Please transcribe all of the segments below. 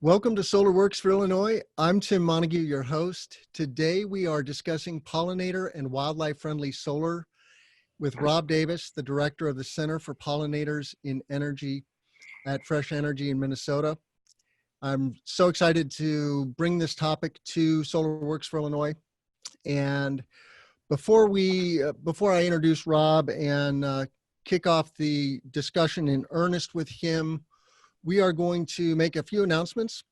Welcome to Solar Works for Illinois. I'm Tim Montague, your host. Today we are discussing pollinator and wildlife-friendly solar with Rob Davis, the director of the Center for Pollinators in Energy at Fresh Energy in Minnesota. I'm so excited to bring this topic to Solar Works for Illinois. And before I introduce Rob and kick off the discussion in earnest with him, we are going to make a few announcements.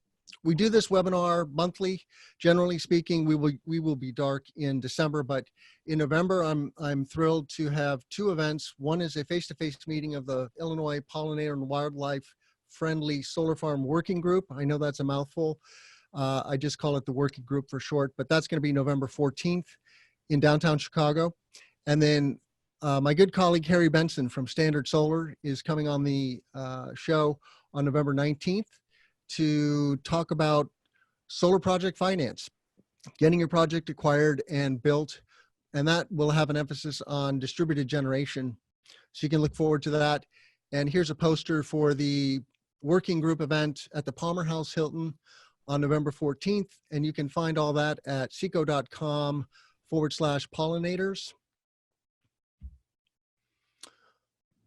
We do this webinar monthly. Generally speaking, we will be dark in December, but in November, I'm thrilled to have two events. One is a face-to-face meeting of the Illinois Pollinator and Wildlife Friendly Solar Farm Working Group. I know that's a mouthful. I just call it the working group for short, but that's going to be November 14th in downtown Chicago. And then my good colleague, Harry Benson from Standard Solar is coming on the show on November 19th to talk about solar project finance, getting your project acquired and built. And that will have an emphasis on distributed generation. So you can look forward to that. And here's a poster for the working group event at the Palmer House Hilton on November 14th. And you can find all that at seco.com/pollinators.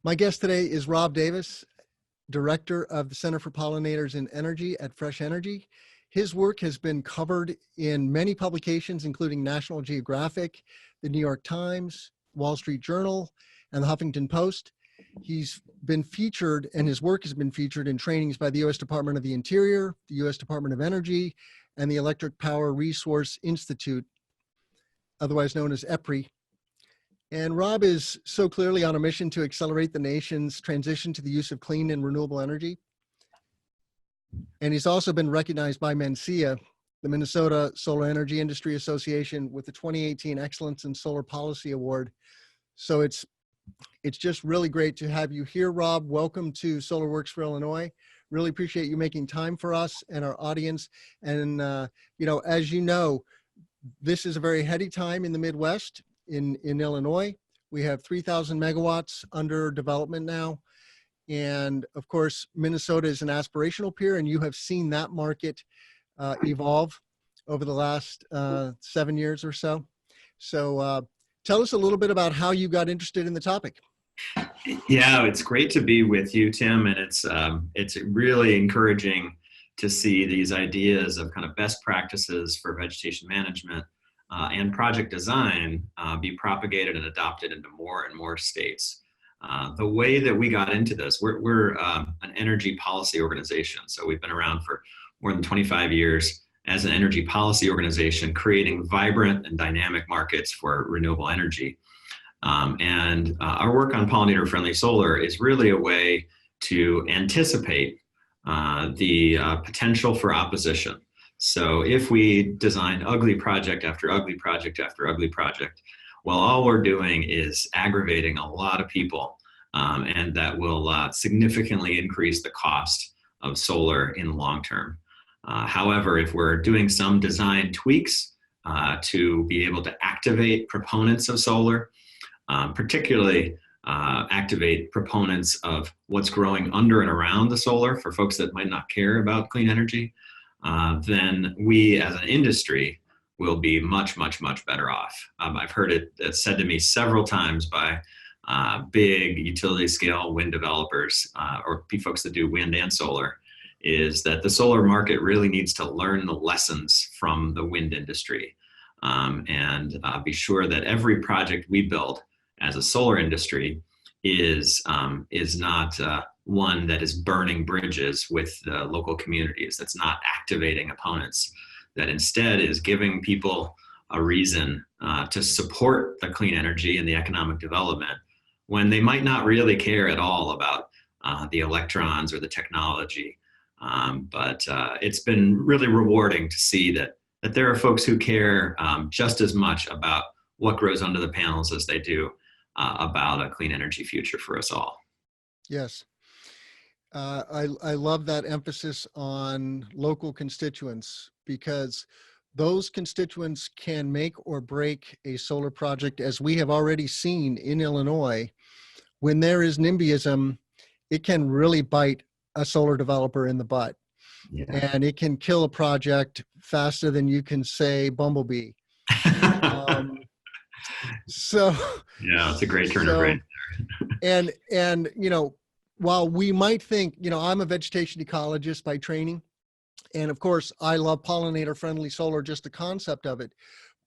My guest today is Rob Davis, director of the Center for Pollinators in Energy at Fresh Energy. His work has been covered in many publications, including National Geographic, the New York Times, Wall Street Journal, and the Huffington Post. He's been featured, and his work has been featured in trainings by the U.S. Department of the Interior, the U.S. Department of Energy, and the Electric Power Resource Institute, otherwise known as EPRI. And Rob is so clearly on a mission to accelerate the nation's transition to the use of clean and renewable energy. And he's also been recognized by MENSIA, the Minnesota Solar Energy Industry Association, with the 2018 Excellence in Solar Policy Award. So it's just really great to have you here, Rob. Welcome to Solar Works for Illinois. Really appreciate you making time for us and our audience. And as you know, this is a very heady time in the Midwest. In Illinois, we have 3,000 megawatts under development now. And of course, Minnesota is an aspirational peer, and you have seen that market evolve over the last 7 years or so. So tell us a little bit about how you got interested in the topic. Yeah, it's great to be with you, Tim, and it's really encouraging to see these ideas of kind of best practices for vegetation management and project design be propagated and adopted into more and more states. The way that we got into this, we're an energy policy organization. So we've been around for more than 25 years as an energy policy organization, creating vibrant and dynamic markets for renewable energy. And our work on pollinator-friendly solar is really a way to anticipate the potential for opposition. So if we design ugly project after ugly project after ugly project, well, all we're doing is aggravating a lot of people, and that will significantly increase the cost of solar in the long term. However, if we're doing some design tweaks to be able to activate proponents of solar, particularly activate proponents of what's growing under and around the solar for folks that might not care about clean energy, then we as an industry will be much, much, much better off. I've heard it said to me several times by big utility scale wind developers or folks that do wind and solar, is that the solar market really needs to learn the lessons from the wind industry and be sure that every project we build as a solar industry is not one that is burning bridges with the local communities, that's not activating opponents, that instead is giving people a reason to support the clean energy and the economic development when they might not really care at all about the electrons or the technology. But it's been really rewarding to see that there are folks who care just as much about what grows under the panels as they do about a clean energy future for us all. Yes. I love that emphasis on local constituents, because those constituents can make or break a solar project, as we have already seen in Illinois. When there is NIMBYism, it can really bite a solar developer in the butt. Yeah. and it can kill a project faster than you can say bumblebee. Um, so, Yeah, it's a great turn of so, phrase. and while we might think, I'm a vegetation ecologist by training, and of course I love pollinator friendly solar, just the concept of it,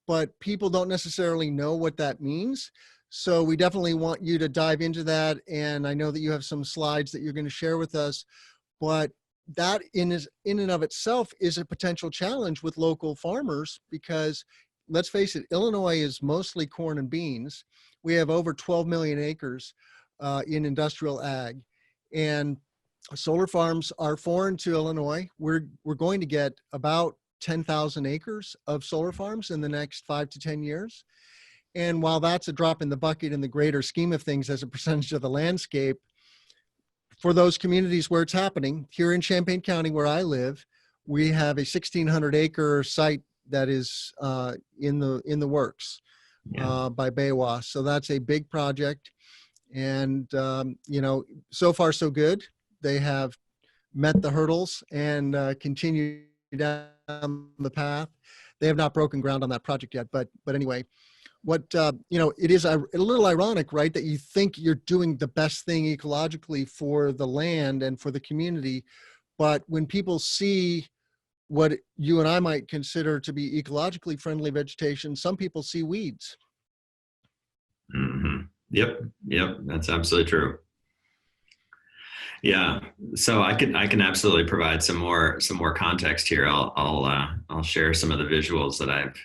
but people don't necessarily know what that means. So we definitely want you to dive into that. And I know that you have some slides that you're going to share with us, but that in and of itself is a potential challenge with local farmers, because let's face it, Illinois is mostly corn and beans. We have over 12 million acres in industrial ag, and solar farms are foreign to Illinois. We're going to get about 10,000 acres of solar farms in the next 5 to 10 years. And while that's a drop in the bucket in the greater scheme of things as a percentage of the landscape, for those communities where it's happening, here in Champaign County where I live, we have a 1,600 acre site that is in the works by BayWa. So that's a big project. And, so far so good. They have met the hurdles and continue down the path. They have not broken ground on that project yet, but anyway, it is a little ironic, right, that you think you're doing the best thing ecologically for the land and for the community, but when people see what you and I might consider to be ecologically friendly vegetation, some people see weeds. Mm-hmm. Yep, that's absolutely true. Yeah, so I can absolutely provide some more context here. I'll share some of the visuals that I've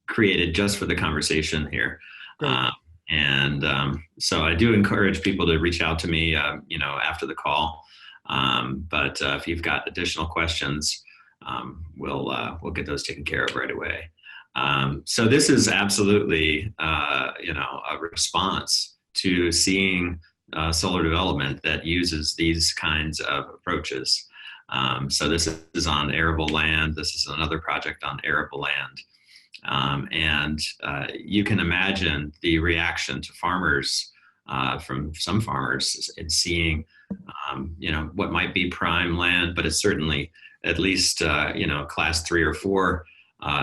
created just for the conversation here. So I do encourage people to reach out to me, after the call. But if you've got additional questions, we'll get those taken care of right away. So this is absolutely, a response to seeing solar development that uses these kinds of approaches. So this is on arable land. This is another project on arable land. And you can imagine the reaction to farmers, from some farmers, in seeing, what might be prime land, but it's certainly at least, class 3 or 4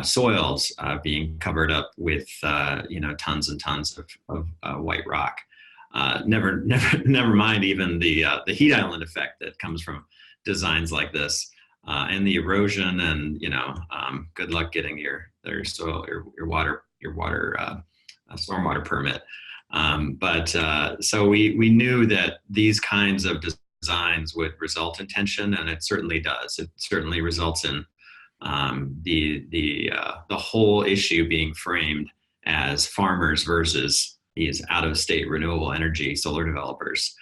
soils being covered up with, tons and tons of white rock. Never mind even the heat island effect that comes from designs like this, and the erosion, and good luck getting your soil, your water stormwater permit. So we knew that these kinds of designs would result in tension, and it certainly does. It certainly results in the whole issue being framed as farmers versus these out-of-state renewable energy solar developers.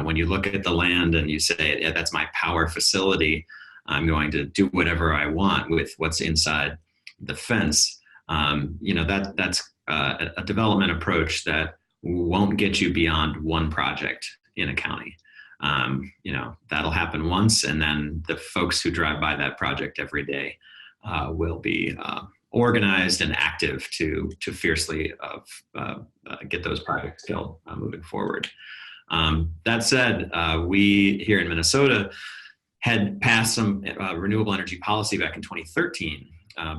When you look at the land and you say, yeah, that's my power facility, I'm going to do whatever I want with what's inside the fence. That's a development approach that won't get you beyond one project in a county. That'll happen once, and then the folks who drive by that project every day will be organized and active to fiercely get those projects killed moving forward. That said, we here in Minnesota had passed some renewable energy policy back in 2013,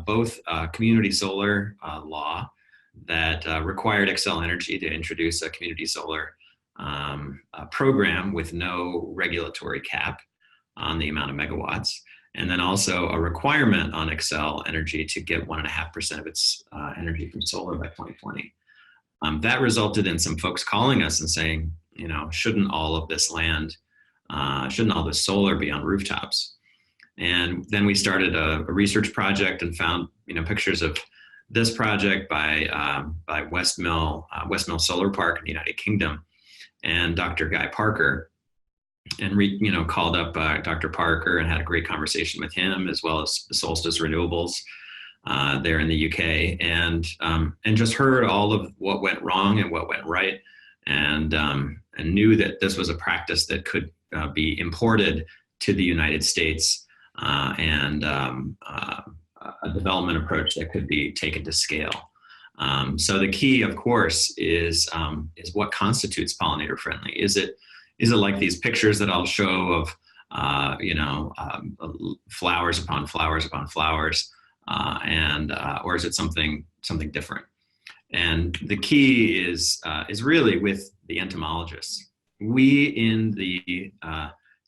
both community solar law that required Xcel Energy to introduce a community solar program with no regulatory cap on the amount of megawatts, and then also a requirement on Xcel Energy to get 1.5% of its energy from solar by 2020. That resulted in some folks calling us and saying, shouldn't all of this land, shouldn't all this solar be on rooftops? And then we started a research project and found, pictures of this project by West Mill Solar Park in the United Kingdom, and Dr. Guy Parker, and called up Dr. Parker and had a great conversation with him, as well as Solstice Renewables there in the UK, and just heard all of what went wrong and what went right, and knew that this was a practice that could be imported to the United States, and a development approach that could be taken to scale. So the key, of course, is what constitutes pollinator friendly. Is Is it like these pictures that I'll show of, flowers upon flowers upon flowers, or is it something different? And the key is really with the entomologists. We in the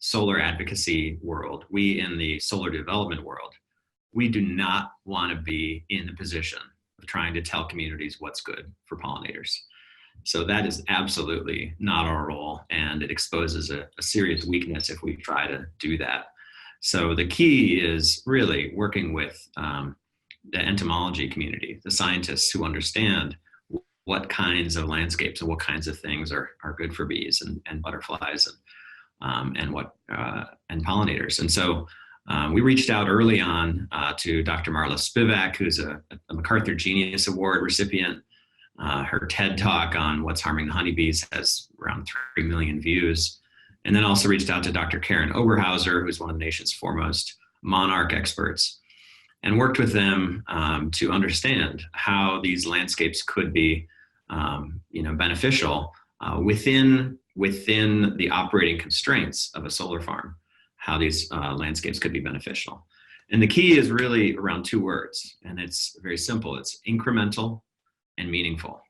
solar advocacy world, we in the solar development world, we do not want to be in the position of trying to tell communities what's good for pollinators. So that is absolutely not our role, and it exposes a serious weakness if we try to do that. So the key is really working with the entomology community, the scientists who understand what kinds of landscapes and what kinds of things are good for bees and butterflies and pollinators. And so we reached out early on to Dr. Marla Spivak, who's a MacArthur Genius Award recipient. Her TED Talk on what's harming the honeybees has around 3 million views. And then also reached out to Dr. Karen Oberhauser, who's one of the nation's foremost monarch experts, and worked with them to understand how these landscapes could be beneficial within the operating constraints of a solar farm, how these landscapes could be beneficial. And the key is really around 2 words, and it's very simple. It's incremental and meaningful.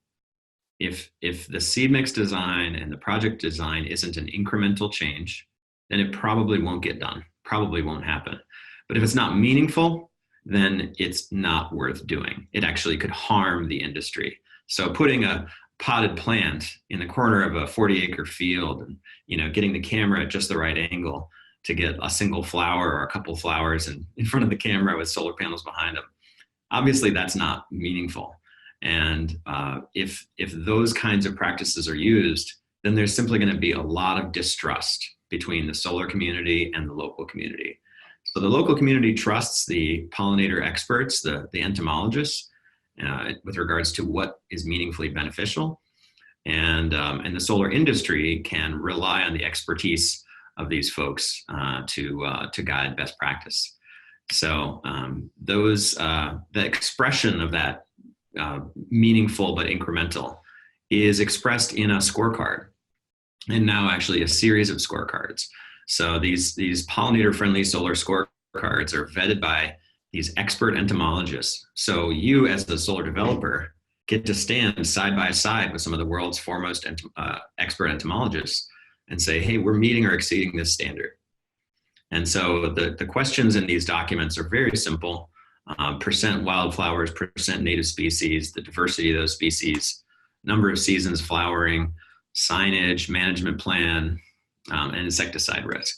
If the seed mix design and the project design isn't an incremental change, then it probably won't get done, probably won't happen. But if it's not meaningful, then it's not worth doing. It actually could harm the industry. So putting a potted plant in the corner of a 40-acre field and getting the camera at just the right angle to get a single flower or a couple flowers in front of the camera with solar panels behind them, obviously that's not meaningful. And if those kinds of practices are used, then there's simply going to be a lot of distrust between the solar community and the local community. So the local community trusts the pollinator experts, the entomologists, with regards to what is meaningfully beneficial. And the solar industry can rely on the expertise of these folks to guide best practice. So the expression of that meaningful but incremental is expressed in a scorecard, and now actually a series of scorecards. So these pollinator-friendly solar scorecards are vetted by these expert entomologists. So you, as the solar developer, get to stand side by side with some of the world's foremost expert entomologists and say, hey, we're meeting or exceeding this standard. And so the questions in these documents are very simple. Percent wildflowers, percent native species, the diversity of those species, number of seasons flowering, signage, management plan, and insecticide risk.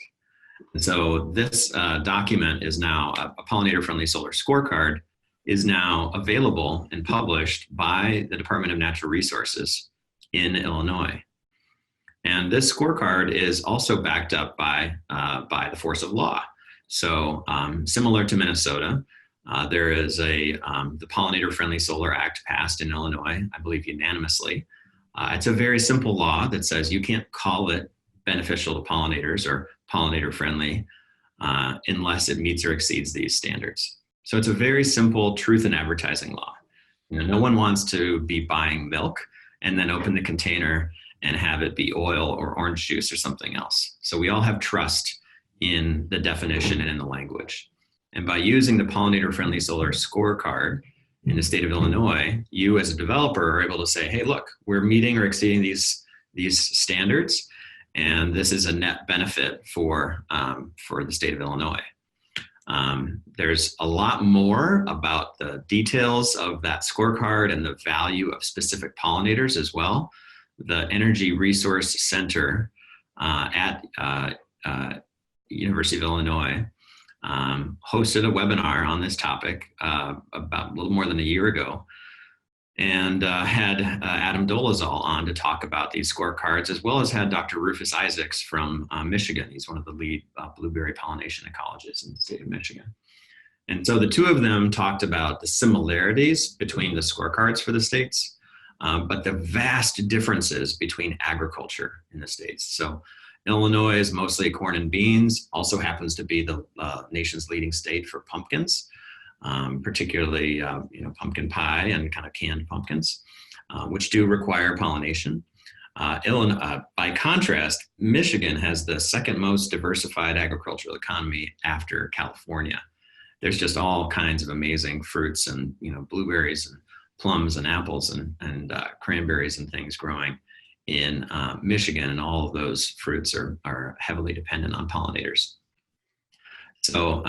And so this document is now a pollinator-friendly solar scorecard is now available and published by the Department of Natural Resources in Illinois. And this scorecard is also backed up by the force of law. So similar to Minnesota, there is the Pollinator Friendly Solar Act passed in Illinois, I believe unanimously. It's a very simple law that says you can't call it beneficial to pollinators or pollinator friendly unless it meets or exceeds these standards. So it's a very simple truth in advertising law. No one wants to be buying milk and then open the container and have it be oil or orange juice or something else. So we all have trust in the definition and in the language. And by using the Pollinator Friendly Solar Scorecard in the state of Illinois, you as a developer are able to say, hey, look, we're meeting or exceeding these standards, and this is a net benefit for the state of Illinois. There's a lot more about the details of that scorecard and the value of specific pollinators as well. The Energy Resource Center at University of Illinois hosted a webinar on this topic about a little more than a year ago, and had Adam Dolezal on to talk about these scorecards, as well as had Dr. Rufus Isaacs from Michigan. He's one of the lead blueberry pollination ecologists in the state of Michigan. And so the two of them talked about the similarities between the scorecards for the states, but the vast differences between agriculture in the states. So Illinois is mostly corn and beans, also happens to be the nation's leading state for pumpkins, particularly pumpkin pie and kind of canned pumpkins, which do require pollination. By contrast, Michigan has the second most diversified agricultural economy after California. There's just all kinds of amazing fruits and blueberries and plums and apples and cranberries and things growing in Michigan, and all of those fruits are heavily dependent on pollinators. So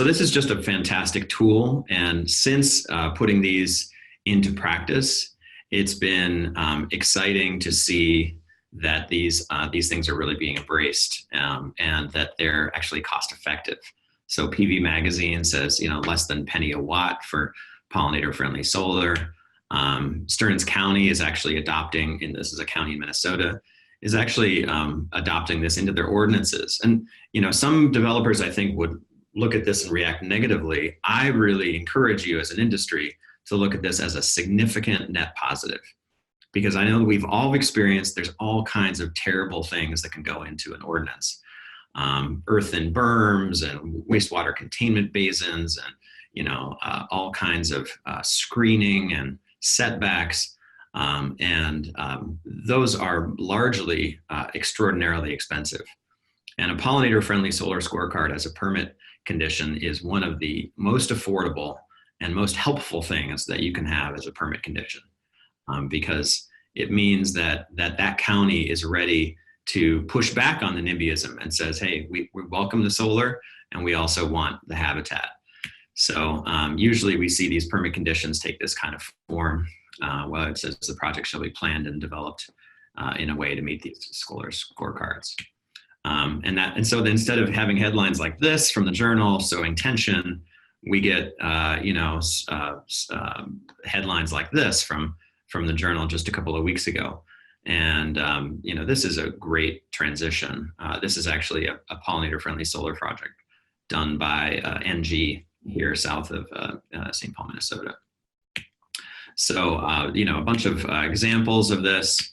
this is just a fantastic tool, and since putting these into practice, it's been exciting to see that these things are really being embraced, and that they're actually cost effective. So PV Magazine says, less than penny a watt for pollinator-friendly solar. Stearns County is actually adopting, and this is a county in Minnesota, is actually adopting this into their ordinances. And some developers, I think, would look at this and react negatively. I really encourage you as an industry to look at this as a significant net positive, because I know that we've all experienced there's all kinds of terrible things that can go into an ordinance. Earthen berms and wastewater containment basins, and all kinds of screening and setbacks, and those are largely extraordinarily expensive. And a pollinator-friendly solar scorecard as a permit condition is one of the most affordable and most helpful things that you can have as a permit condition, because it means that county is ready to push back on the NIMBYism and says, hey, we welcome the solar, and we also want the habitat. So usually we see these permit conditions take this kind of form, where it says the project shall be planned and developed in a way to meet these solar scorecards. And so instead of having headlines like this from the journal sowing tension, we get headlines like this from the journal just a couple of weeks ago. And this is a great transition. This is actually a pollinator-friendly solar project done by NG here south of St. Paul, Minnesota. So a bunch of examples of this.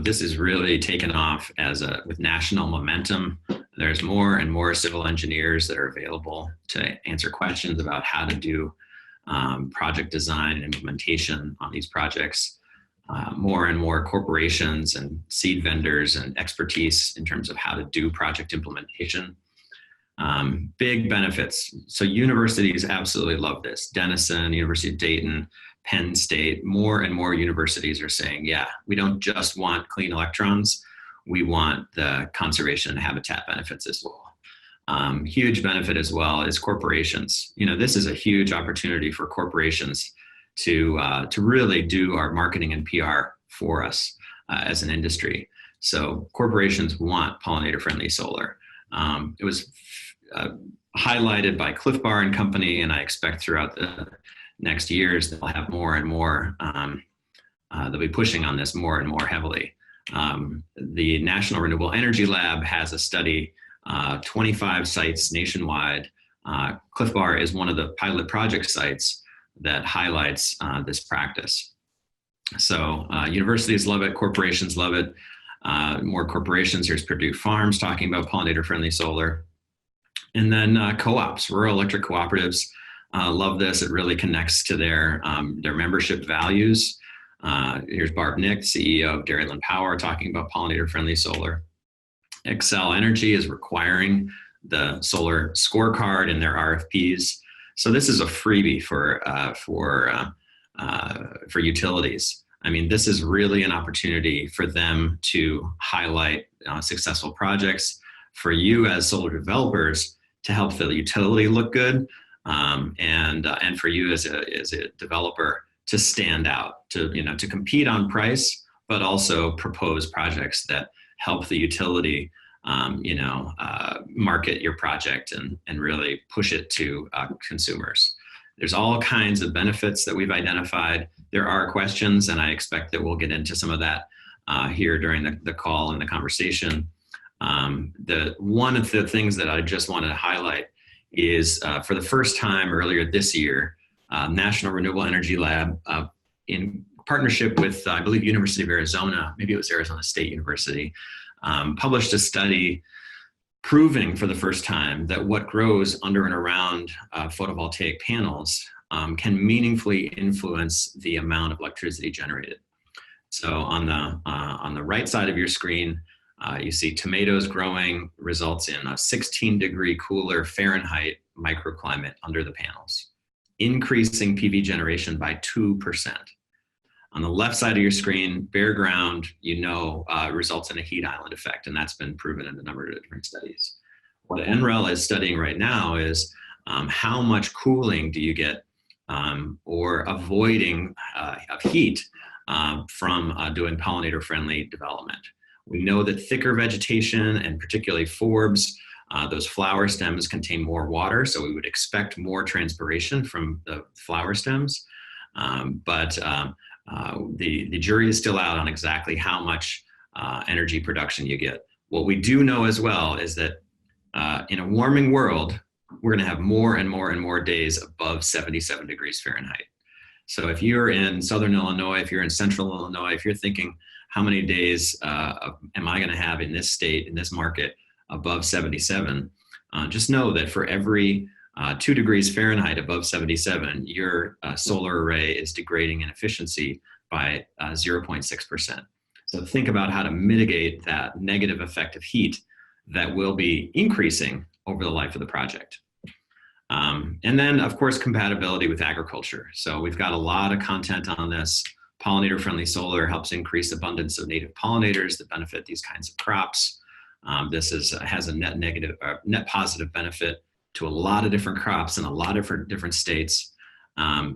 This is really taken off with national momentum. There's more and more civil engineers that are available to answer questions about how to do project design and implementation on these projects. More and more corporations and seed vendors and expertise in terms of how to do project implementation. Big benefits. So universities absolutely love this. Denison, University of Dayton, Penn State, more and more universities are saying, yeah, we don't just want clean electrons, we want the conservation and habitat benefits as well. Huge benefit as well is corporations. This is a huge opportunity for corporations to really do our marketing and PR for us as an industry. So corporations want pollinator-friendly solar. It was highlighted by Cliff Bar and Company, and I expect throughout the next years they'll have more and more, they'll be pushing on this more and more heavily. The National Renewable Energy Lab has a study, 25 sites nationwide. Cliff Bar is one of the pilot project sites that highlights this practice. So universities love it, corporations love it. More corporations, here's Purdue Farms talking about pollinator-friendly solar. And then co-ops, rural electric cooperatives love this. It really connects to their membership values. Here's Barb Nick, CEO of Dairyland Power, talking about pollinator-friendly solar. Xcel Energy is requiring the solar scorecard in their RFPs. So this is a freebie for utilities. I mean, this is really an opportunity for them to highlight successful projects, for you as solar developers to help the utility look good, and for you as a developer to stand out, to compete on price, but also propose projects that help the utility market your project and really push it to consumers. There's all kinds of benefits that we've identified. There are questions, and I expect that we'll get into some of that here during the call and the conversation. One of the things that I just wanted to highlight is for the first time earlier this year, National Renewable Energy Lab, in partnership with, I believe, University of Arizona, maybe it was Arizona State University, published a study proving for the first time that what grows under and around photovoltaic panels can meaningfully influence the amount of electricity generated. So on the right side of your screen, you see tomatoes growing results in a 16-degree cooler Fahrenheit microclimate under the panels, increasing PV generation by 2%. On the left side of your screen, bare ground, results in a heat island effect, and that's been proven in a number of different studies. What NREL is studying right now is how much cooling do you get or avoiding of heat from doing pollinator-friendly development. We know that thicker vegetation, and particularly forbs, those flower stems contain more water, so we would expect more transpiration from the flower stems. But the jury is still out on exactly how much energy production you get. What we do know as well is that in a warming world, we're going to have more and more and more days above 77 degrees Fahrenheit. So if you're in Southern Illinois, if you're in Central Illinois, if you're thinking, how many days am I going to have in this state, in this market, above 77, just know that for every 2 degrees Fahrenheit above 77, your solar array is degrading in efficiency by 0.6%. So think about how to mitigate that negative effect of heat that will be increasing over the life of the project. And then, of course, compatibility with agriculture. So we've got a lot of content on this. Pollinator-friendly solar helps increase abundance of native pollinators that benefit these kinds of crops. This has a net positive benefit to a lot of different crops in a lot of different states.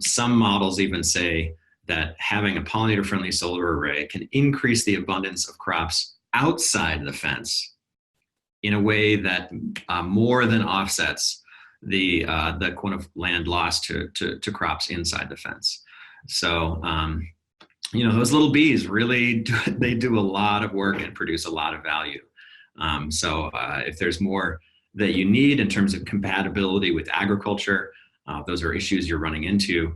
Some models even say that having a pollinator-friendly solar array can increase the abundance of crops outside the fence in a way that more than offsets the quote of land lost to crops inside the fence. So, those little bees really do a lot of work and produce a lot of value. So if there's more that you need in terms of compatibility with agriculture, those are issues you're running into,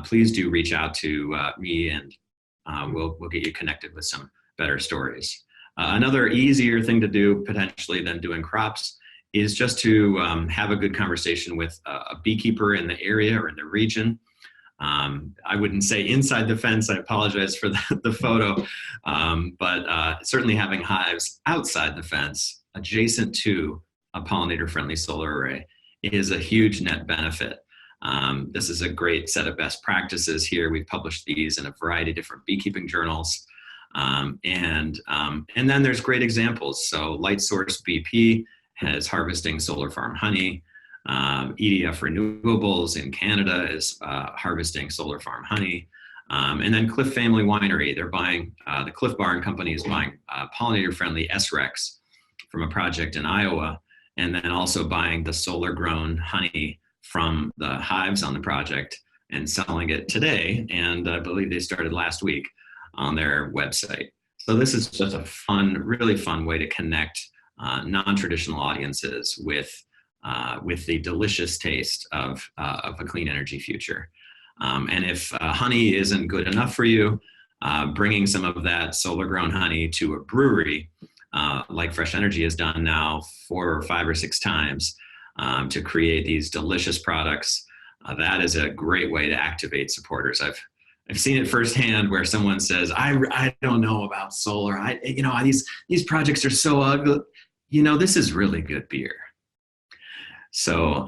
please do reach out to me, and we'll get you connected with some better stories. Another easier thing to do potentially than doing crops is just to have a good conversation with a beekeeper in the area or in the region. I wouldn't say inside the fence, I apologize for the photo, but certainly having hives outside the fence adjacent to a pollinator-friendly solar array is a huge net benefit. This is a great set of best practices here. We've published these in a variety of different beekeeping journals. And then there's great examples. So Light Source BP has harvesting solar farm honey. EDF Renewables in Canada is harvesting solar farm honey. And then Cliff Family Winery, they're buying, the Cliff Barn Company is buying pollinator-friendly SREX from a project in Iowa, and then also buying the solar-grown honey from the hives on the project and selling it today. And I believe they started last week on their website. So this is just a fun, really fun way to connect non-traditional audiences with the delicious taste of a clean energy future. And if honey isn't good enough for you, bringing some of that solar-grown honey to a brewery, like Fresh Energy has done now 4 or 5 or 6 times to create these delicious products, that is a great way to activate supporters. I've seen it firsthand where someone says, I don't know about solar. These projects are so ugly. This is really good beer. So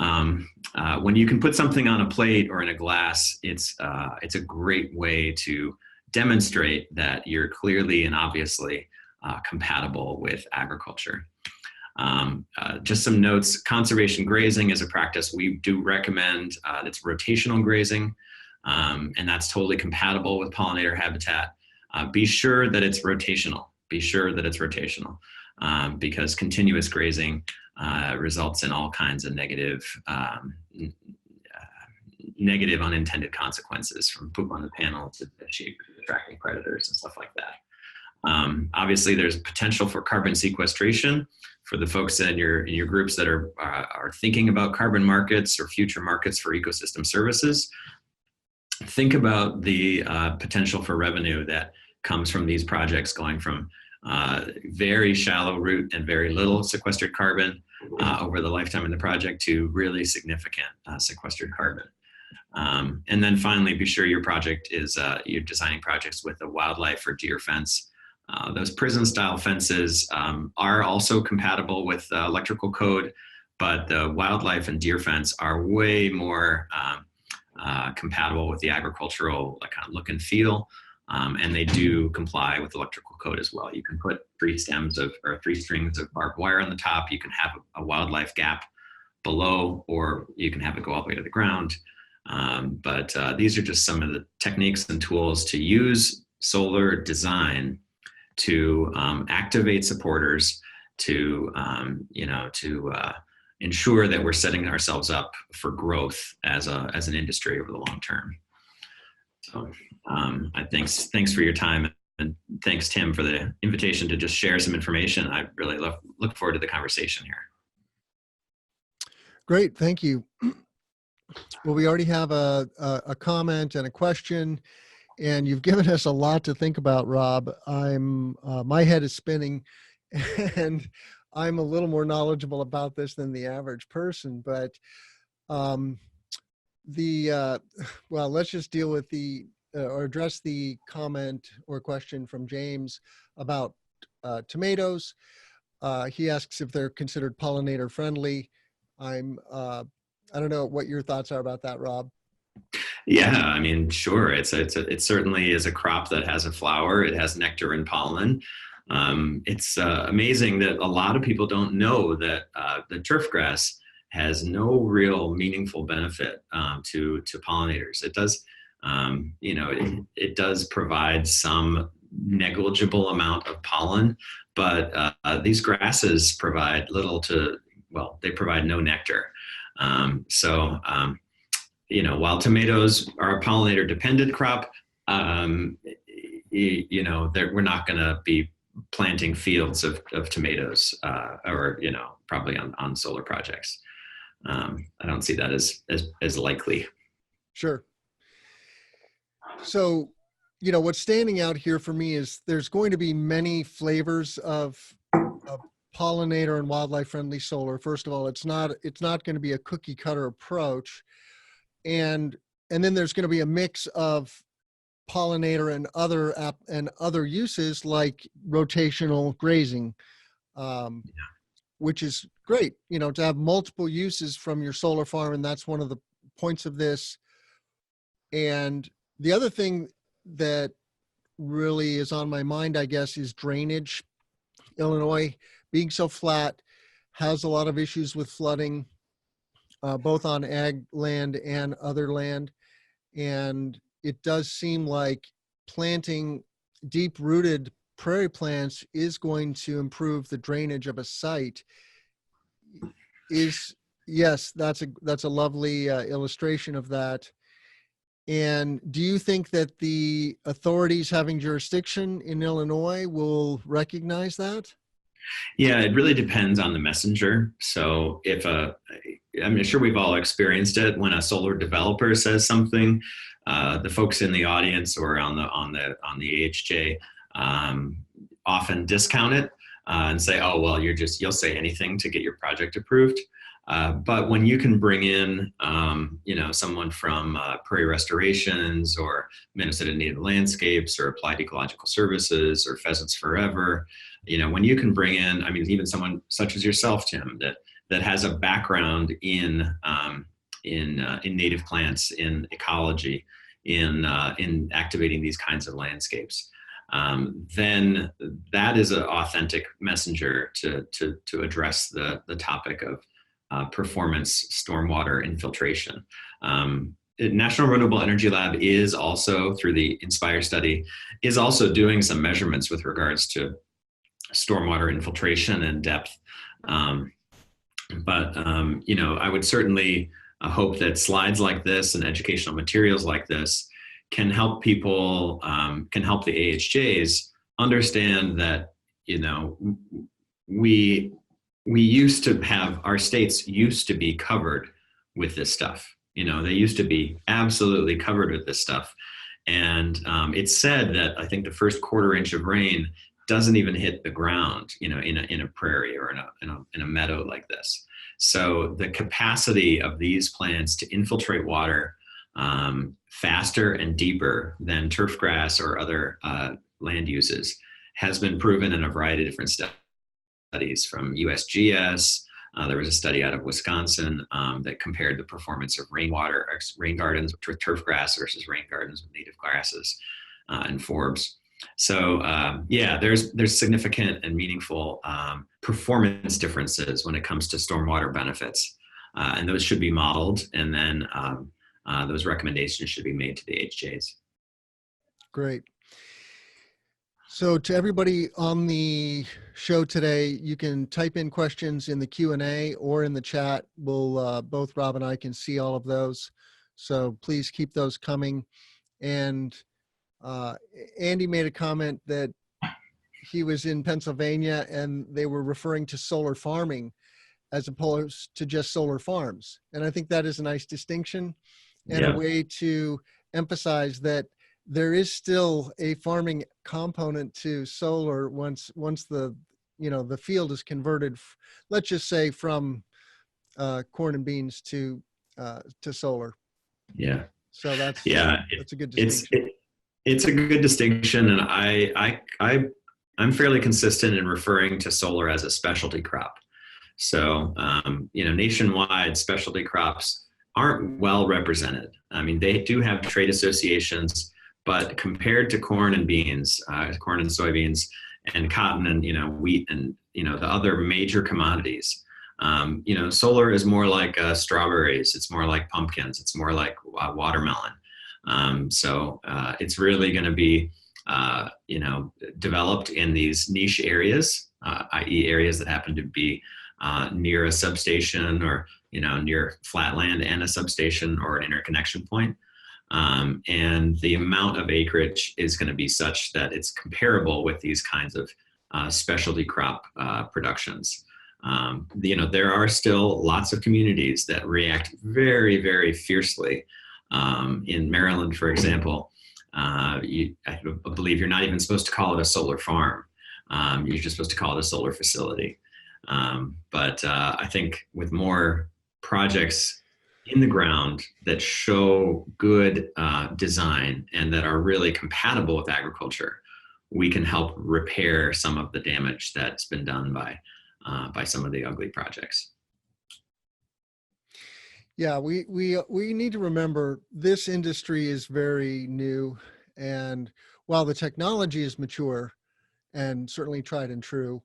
when you can put something on a plate or in a glass, it's a great way to demonstrate that you're clearly and obviously compatible with agriculture. Just some notes, conservation grazing is a practice we do recommend. It's rotational grazing, and that's totally compatible with pollinator habitat. Be sure that it's rotational. Because continuous grazing results in all kinds of negative unintended consequences, from poop on the panel to sheep attracting predators and stuff like that. Obviously, there's potential for carbon sequestration for the folks in your groups that are thinking about carbon markets or future markets for ecosystem services. Think about the potential for revenue that comes from these projects going from very shallow root and very little sequestered carbon over the lifetime of the project to really significant sequestered carbon. And then finally, be sure your project is, you're designing projects with a wildlife or deer fence. Those prison style fences are also compatible with electrical code, but the wildlife and deer fence are way more compatible with the agricultural kind of look and feel. And they do comply with electrical code as well. You can put 3 strings of barbed wire on the top. You can have a wildlife gap below, or you can have it go all the way to the ground. But these are just some of the techniques and tools to use solar design to activate supporters, to ensure that we're setting ourselves up for growth as an industry over the long term. So thanks for your time, and thanks, Tim, for the invitation to just share some information. I really look forward to the conversation here. Great, thank you. Well, we already have a comment and a question, and you've given us a lot to think about, Rob. My head is spinning, and I'm a little more knowledgeable about this than the average person, but well, let's just deal with or address the comment or question from James about tomatoes. He asks if they're considered pollinator friendly. I don't know what your thoughts are about that, Rob. Yeah, I mean, sure. It certainly is a crop that has a flower. It has nectar and pollen. It's amazing that a lot of people don't know that the turfgrass has no real meaningful benefit to pollinators. It does, it does provide some negligible amount of pollen, but these grasses provide they provide no nectar. While tomatoes are a pollinator dependent crop, we're not going to be planting fields of tomatoes or probably on solar projects. I don't see that as likely. Sure. So, what's standing out here for me is there's going to be many flavors of pollinator and wildlife friendly solar. First of all, it's not going to be a cookie cutter approach. And then there's going to be a mix of pollinator and other uses like rotational grazing, which is great, to have multiple uses from your solar farm. And that's one of the points of this. And the other thing that really is on my mind, I guess, is drainage. Illinois, being so flat, has a lot of issues with flooding, both on ag land and other land. And it does seem like planting deep-rooted prairie plants is going to improve the drainage of a site. Yes, that's a lovely illustration of that. And do you think that the authorities having jurisdiction in Illinois will recognize that? Yeah, it really depends on the messenger. So I'm sure we've all experienced it when a solar developer says something, the folks in the audience or on the AHJ often discount it and say, oh, well, you'll say anything to get your project approved. But when you can bring in, someone from Prairie Restorations or Minnesota Native Landscapes or Applied Ecological Services or Pheasants Forever, when you can bring in, even someone such as yourself, Tim, that has a background in native plants, in ecology, in activating these kinds of landscapes, then that is an authentic messenger to address the topic of performance stormwater infiltration. National Renewable Energy Lab is also, through the INSPIRE study, is also doing some measurements with regards to stormwater infiltration and depth. But I would certainly hope that slides like this and educational materials like this can help people, can help the AHJs understand that, our states used to be covered with this stuff. They used to be absolutely covered with this stuff. And it's said that I think the first quarter-inch of rain doesn't even hit the ground, in a prairie or in a meadow like this. So the capacity of these plants to infiltrate water faster and deeper than turf grass or other land uses has been proven in a variety of different studies from USGS. There was a study out of Wisconsin that compared the performance of rain gardens with turf grass versus rain gardens with native grasses and forbs. So yeah, there's significant and meaningful performance differences when it comes to stormwater benefits, and those should be modeled, and then those recommendations should be made to the HJs. Great. So to everybody on the show today, you can type in questions in the Q&A or in the chat. We'll both Rob and I can see all of those. So please keep those coming. And Andy made a comment that he was in Pennsylvania and they were referring to solar farming as opposed to just solar farms. And I think that is a nice distinction and a way to emphasize that there is still a farming component to solar once the the field is converted, let's just say from corn and beans to solar. Yeah. So that's a good distinction. It's a good distinction, and I'm fairly consistent in referring to solar as a specialty crop. So nationwide, specialty crops aren't well represented. I mean, they do have trade associations, but compared to corn and beans, corn and soybeans, and cotton and wheat and the other major commodities, solar is more like strawberries. It's more like pumpkins. It's more like watermelon. So it's really going to be developed in these niche areas, i.e., areas that happen to be near a substation or near flat land and a substation or an interconnection point. And the amount of acreage is going to be such that it's comparable with these kinds of specialty crop productions. There are still lots of communities that react very, very fiercely. In Maryland, for example, I believe you're not even supposed to call it a solar farm. You're just supposed to call it a solar facility. But I think with more projects in the ground that show good design and that are really compatible with agriculture, we can help repair some of the damage that's been done by some of the ugly projects. Yeah, we need to remember this industry is very new, and while the technology is mature and certainly tried and true,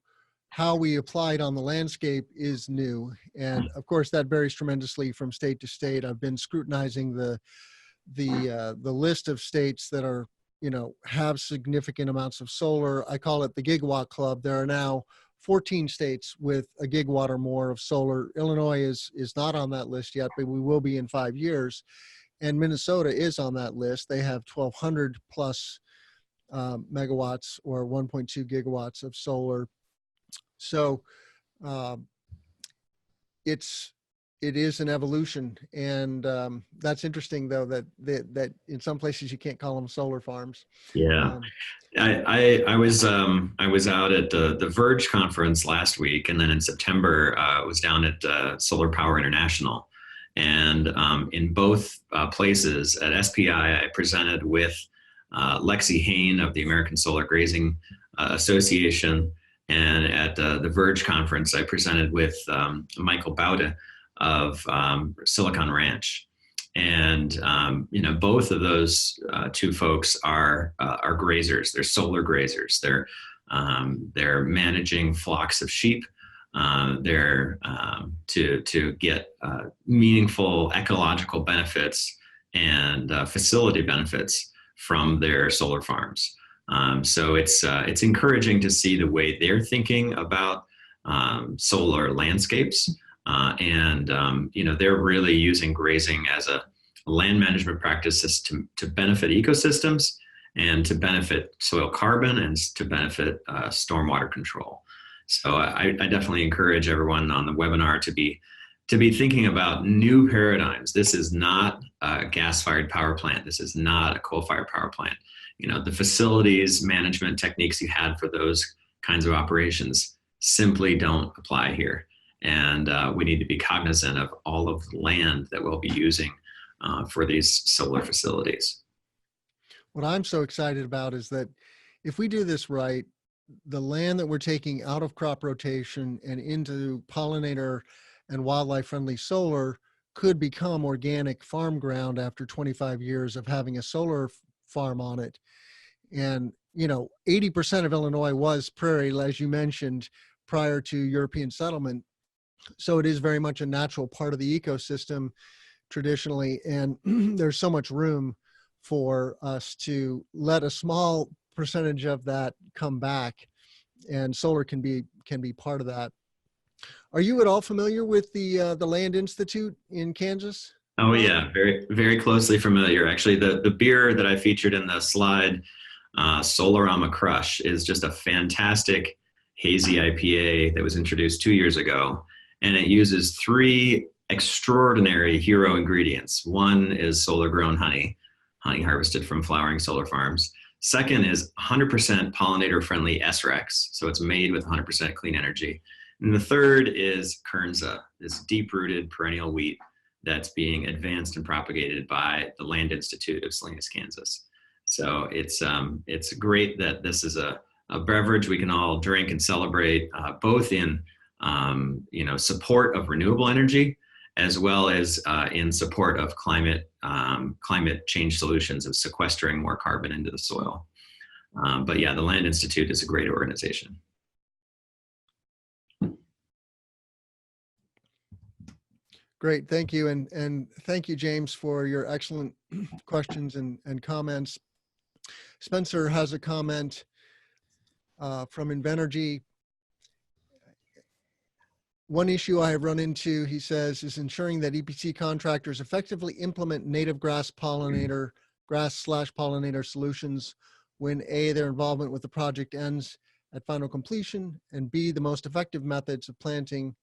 how we apply it on the landscape is new. And of course that varies tremendously from state to state. I've been scrutinizing the list of states that are, have significant amounts of solar. I call it the gigawatt club. There are now 14 states with a gigawatt or more of solar. Illinois is not on that list yet, but we will be in 5 years. And Minnesota is on that list. They have 1,200 plus megawatts or 1.2 gigawatts of solar. So it is an evolution, and that's interesting though that in some places you can't call them solar farms. Yeah, I was out at the Verge conference last week, and then in September I was down at Solar Power International, and in both places at SPI I presented with Lexi Hain of the American Solar Grazing Association. And at the Verge conference, I presented with Michael Baude of Silicon Ranch, and both of those two folks are grazers. They're solar grazers. They're managing flocks of sheep. They're to get meaningful ecological benefits and facility benefits from their solar farms. So it's encouraging to see the way they're thinking about solar landscapes, and they're really using grazing as a land management practice to benefit ecosystems and to benefit soil carbon and to benefit stormwater control. So I definitely encourage everyone on the webinar to be thinking about new paradigms. This is not a gas-fired power plant. This is not a coal-fired power plant. The facilities management techniques you had for those kinds of operations simply don't apply here. And we need to be cognizant of all of the land that we'll be using for these solar facilities. What I'm so excited about is that if we do this right, the land that we're taking out of crop rotation and into pollinator and wildlife friendly solar could become organic farm ground after 25 years of having a solar farm on it. And, 80% of Illinois was prairie, as you mentioned, prior to European settlement. So it is very much a natural part of the ecosystem traditionally. And there's so much room for us to let a small percentage of that come back, and solar can be part of that. Are you at all familiar with the Land Institute in Kansas? Oh yeah, very, very closely familiar. Actually, the beer that I featured in the slide, Solarama Crush, is just a fantastic hazy IPA that was introduced 2 years ago. And it uses 3 extraordinary hero ingredients. One is solar grown honey harvested from flowering solar farms. Second is 100% pollinator friendly SREX. So it's made with 100% clean energy. And the third is Kernza, this deep rooted perennial wheat that's being advanced and propagated by the Land Institute of Salinas, Kansas. So it's great that this is a beverage we can all drink and celebrate, both in support of renewable energy, as well as in support of climate change solutions of sequestering more carbon into the soil. But yeah, the Land Institute is a great organization. Great, thank you. And thank you, James, for your excellent questions and comments. Spencer has a comment from Invenergy. One issue I have run into, he says, is ensuring that EPC contractors effectively implement native grass/pollinator solutions when A, their involvement with the project ends at final completion, and B, the most effective methods of planting,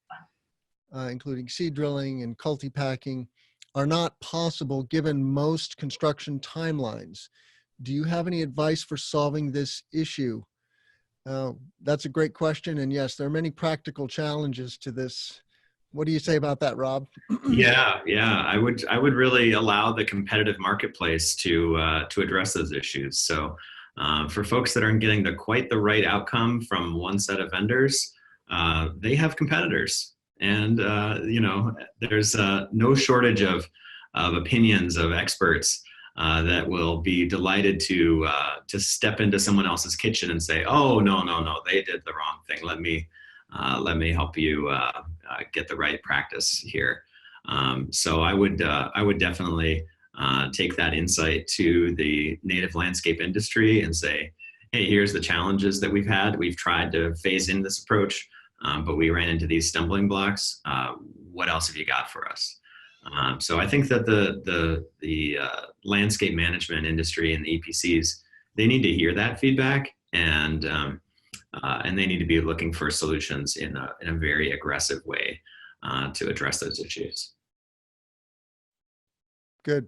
including seed drilling and culti-packing, are not possible given most construction timelines. Do you have any advice for solving this issue? That's a great question. And yes, there are many practical challenges to this. What do you say about that, Rob? Yeah. I would really allow the competitive marketplace to address those issues. So for folks that aren't getting quite the right outcome from one set of vendors, they have competitors. And there's no shortage of opinions of experts that will be delighted to step into someone else's kitchen and say, "Oh no, they did the wrong thing. Let me help you get the right practice here." So I would definitely take that insight to the native landscape industry and say, "Hey, here's the challenges that we've had. We've tried to phase in this approach, but we ran into these stumbling blocks. What else have you got for us?" So I think that the landscape management industry and the EPCs, they need to hear that feedback, and they need to be looking for solutions in a very aggressive way to address those issues. Good.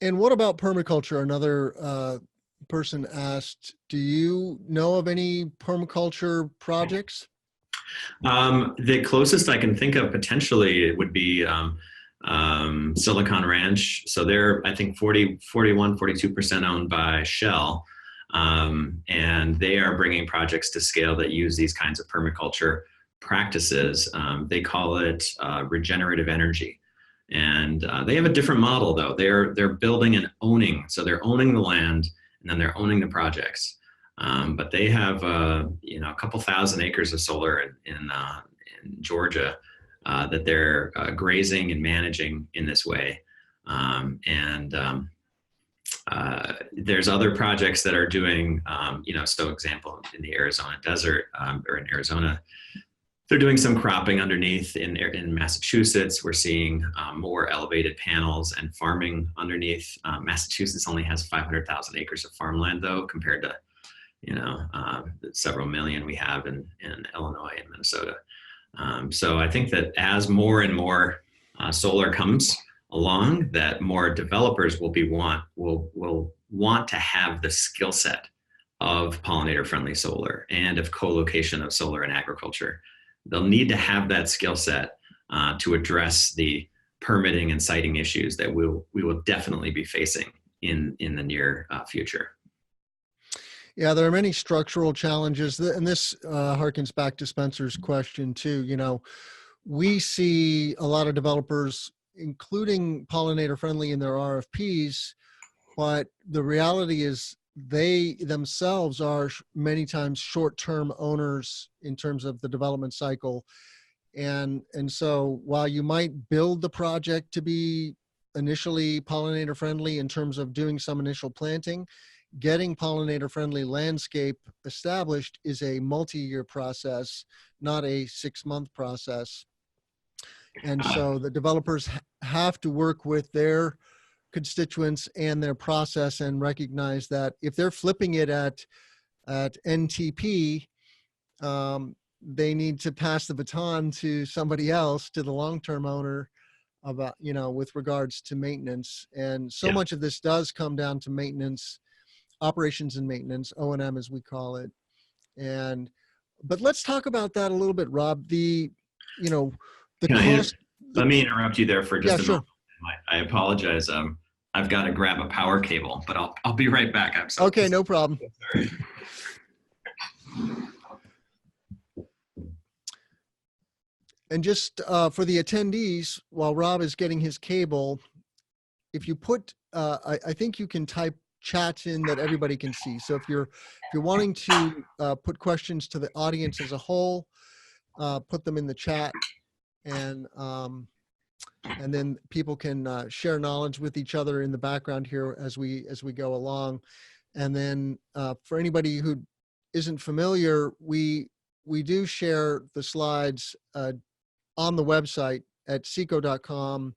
And what about permaculture? Another person asked, do you know of any permaculture projects? The closest I can think of potentially it would be Silicon Ranch. So they're, I think, 42% owned by Shell. And they are bringing projects to scale that use these kinds of permaculture practices. They call it regenerative energy. And they have a different model, though. They're building and owning. So they're owning the land, and then they're owning the projects. But they have a couple thousand acres of solar in Georgia that they're grazing and managing in this way. There's other projects that are doing, so example, in the Arizona desert or in Arizona, they're doing some cropping underneath. In Massachusetts, we're seeing more elevated panels and farming underneath. Massachusetts only has 500,000 acres of farmland, though, compared to several million we have in Illinois and Minnesota. So I think that as more and more solar comes along, that more developers will want to have the skill set of pollinator friendly solar and of co-location of solar and agriculture. They'll need to have that skill set to address the permitting and siting issues that we will definitely be facing in the near future. Yeah, there are many structural challenges, and this harkens back to Spencer's question too. You know, we see a lot of developers, including pollinator friendly in their RFPs, but the reality is they themselves are many times short-term owners in terms of the development cycle. And so while you might build the project to be initially pollinator friendly in terms of doing some initial planting, getting pollinator friendly landscape established is a multi-year process, not a 6-month process. And so the developers have to work with their constituents and their process and recognize that if they're flipping it at NTP, they need to pass the baton to somebody else, to the long-term owner, about, you know, with regards to maintenance. And so much of this does come down to maintenance, operations and maintenance, O&M as we call it. But let's talk about that a little bit, Rob. The cost. Let me interrupt you there for just a sure. moment. I apologize. I've got to grab a power cable, but I'll be right back. I'm sorry. Okay, no problem. Sorry. And just for the attendees, while Rob is getting his cable, if you put, I think you can type chats in that everybody can see. So if you're wanting to put questions to the audience as a whole, put them in the chat, and then people can share knowledge with each other in the background here as we go along. And then for anybody who isn't familiar, we do share the slides on the website at seco.com/solar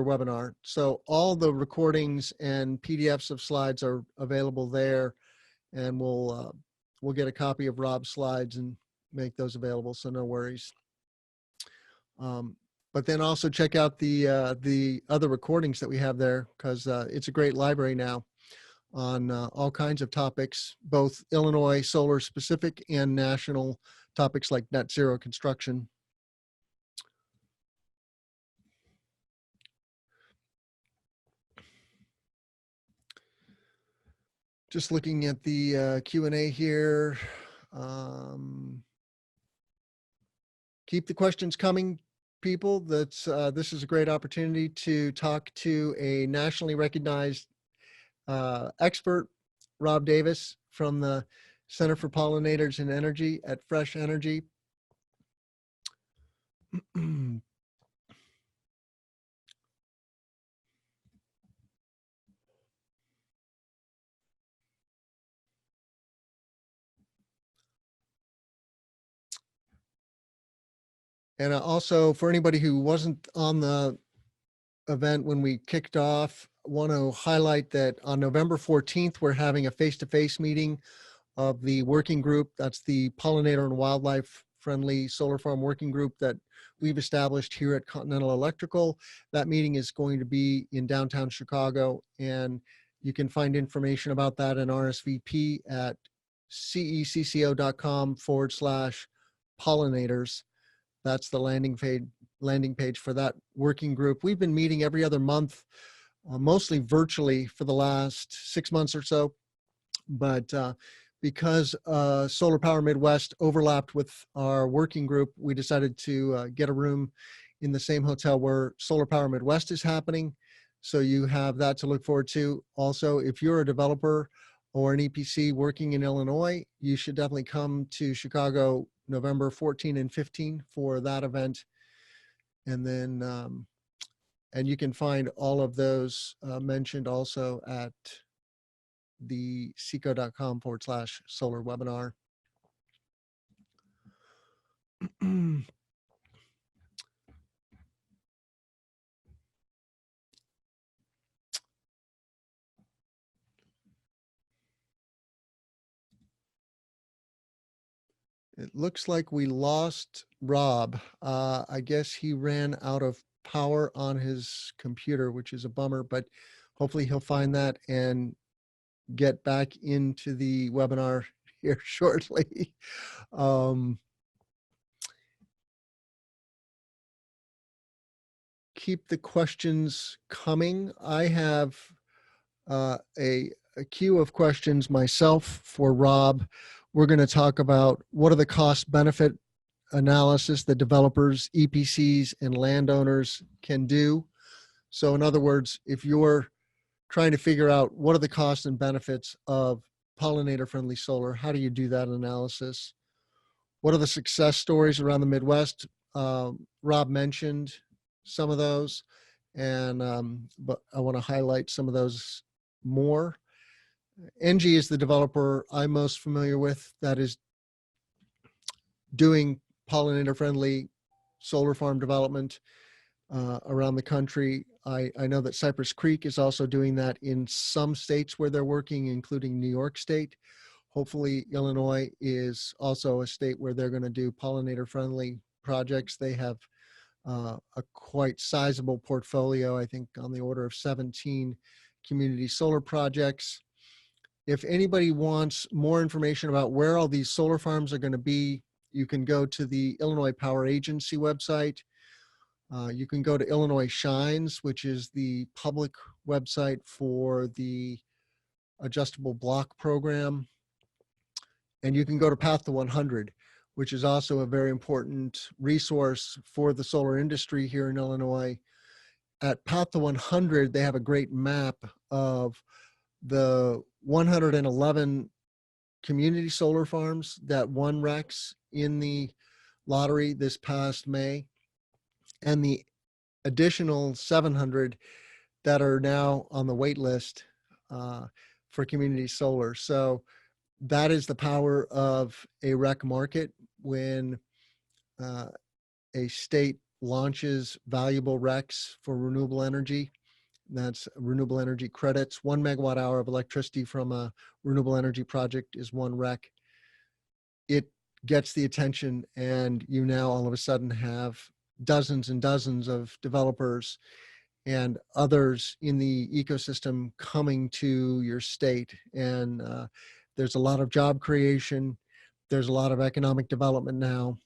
webinar. So all the recordings and PDFs of slides are available there, and we'll get a copy of Rob's slides and make those available. So no worries. But then also check out the other recordings that we have there, because it's a great library now on all kinds of topics, both Illinois solar specific and national topics like net zero construction. Just looking at the Q&A here. Keep the questions coming, people. This is a great opportunity to talk to a nationally recognized expert, Rob Davis from the Center for Pollinators and Energy at Fresh Energy. And also, for anybody who wasn't on the event when we kicked off, want to highlight that on November 14th, we're having a face-to-face meeting of the working group. That's the Pollinator and Wildlife Friendly Solar Farm Working Group that we've established here at Continental Electrical. That meeting is going to be in downtown Chicago, and you can find information about that and RSVP at cecco.com/pollinators. That's the landing page for that working group. We've been meeting every other month, mostly virtually for the last 6 months or so. But because Solar Power Midwest overlapped with our working group, we decided to get a room in the same hotel where Solar Power Midwest is happening. So you have that to look forward to. Also, if you're a developer or an EPC working in Illinois, you should definitely come to Chicago November 14 and 15 for that event. And then, and you can find all of those mentioned also at the seco.com/solar webinar. It looks like we lost Rob. I guess he ran out of power on his computer, which is a bummer, but hopefully he'll find that and get back into the webinar here shortly. keep the questions coming. I have a queue of questions myself for Rob. We're going to talk about what are the cost benefit analysis that developers, EPCs, and landowners can do. So in other words, if you're trying to figure out what are the costs and benefits of pollinator friendly solar, how do you do that analysis? What are the success stories around the Midwest? Rob mentioned some of those, and but I want to highlight some of those more. NG is the developer I'm most familiar with that is doing pollinator friendly solar farm development around the country. I know that Cypress Creek is also doing that in some states where they're working, including New York State. Hopefully Illinois is also a state where they're going to do pollinator friendly projects. They have a quite sizable portfolio, I think on the order of 17 community solar projects. If anybody wants more information about where all these solar farms are going to be, you can go to the Illinois Power Agency website. You can go to Illinois Shines, which is the public website for the adjustable block program. And you can go to Path to 100, which is also a very important resource for the solar industry here in Illinois. At Path to 100, they have a great map of the 111 community solar farms that won RECs in the lottery this past May, and the additional 700 that are now on the wait list for community solar. So that is the power of a REC market when a state launches valuable RECs for renewable energy. That's renewable energy credits. 1 megawatt hour of electricity from a renewable energy project is one REC. It gets the attention, and you now all of a sudden have dozens and dozens of developers and others in the ecosystem coming to your state. And there's a lot of job creation. There's a lot of economic development now.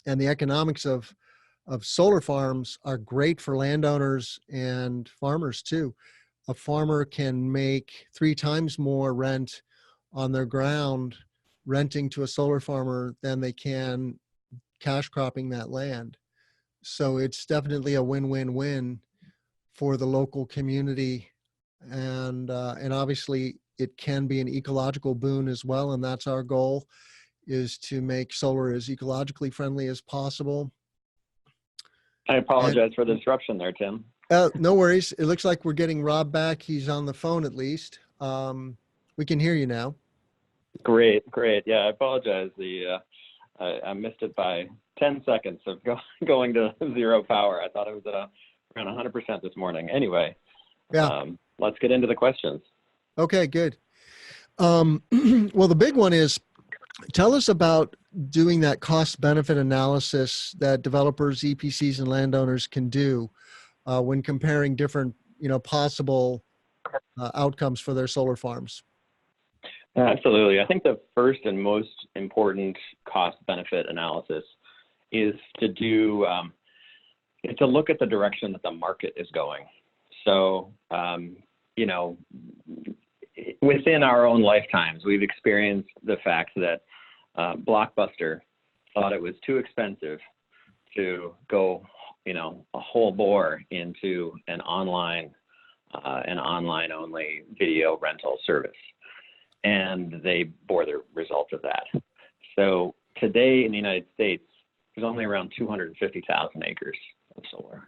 And the economics of solar farms are great for landowners and farmers too. A farmer can make 3 times more rent on their ground renting to a solar farmer than they can cash cropping that land. So it's definitely a win-win-win for the local community. And obviously it can be an ecological boon as well. And that's our goal, is to make solar as ecologically friendly as possible. I apologize for the disruption there, Tim. No worries. It looks like we're getting Rob back. He's on the phone at least. We can hear you now. Great. Yeah, I apologize. I missed it by 10 seconds of going to zero power. I thought it was at around 100% this morning. Anyway, yeah. Let's get into the questions. Okay, good. Well, the big one is, tell us about doing that cost benefit analysis that developers, EPCs, and landowners can do when comparing different, possible outcomes for their solar farms. Absolutely. I think the first and most important cost benefit analysis is to do to look at the direction that the market is going. So, within our own lifetimes, we've experienced the fact that Blockbuster thought it was too expensive to go, a whole bore into an online only video rental service. And they bore the result of that. So today in the United States, there's only around 250,000 acres of solar.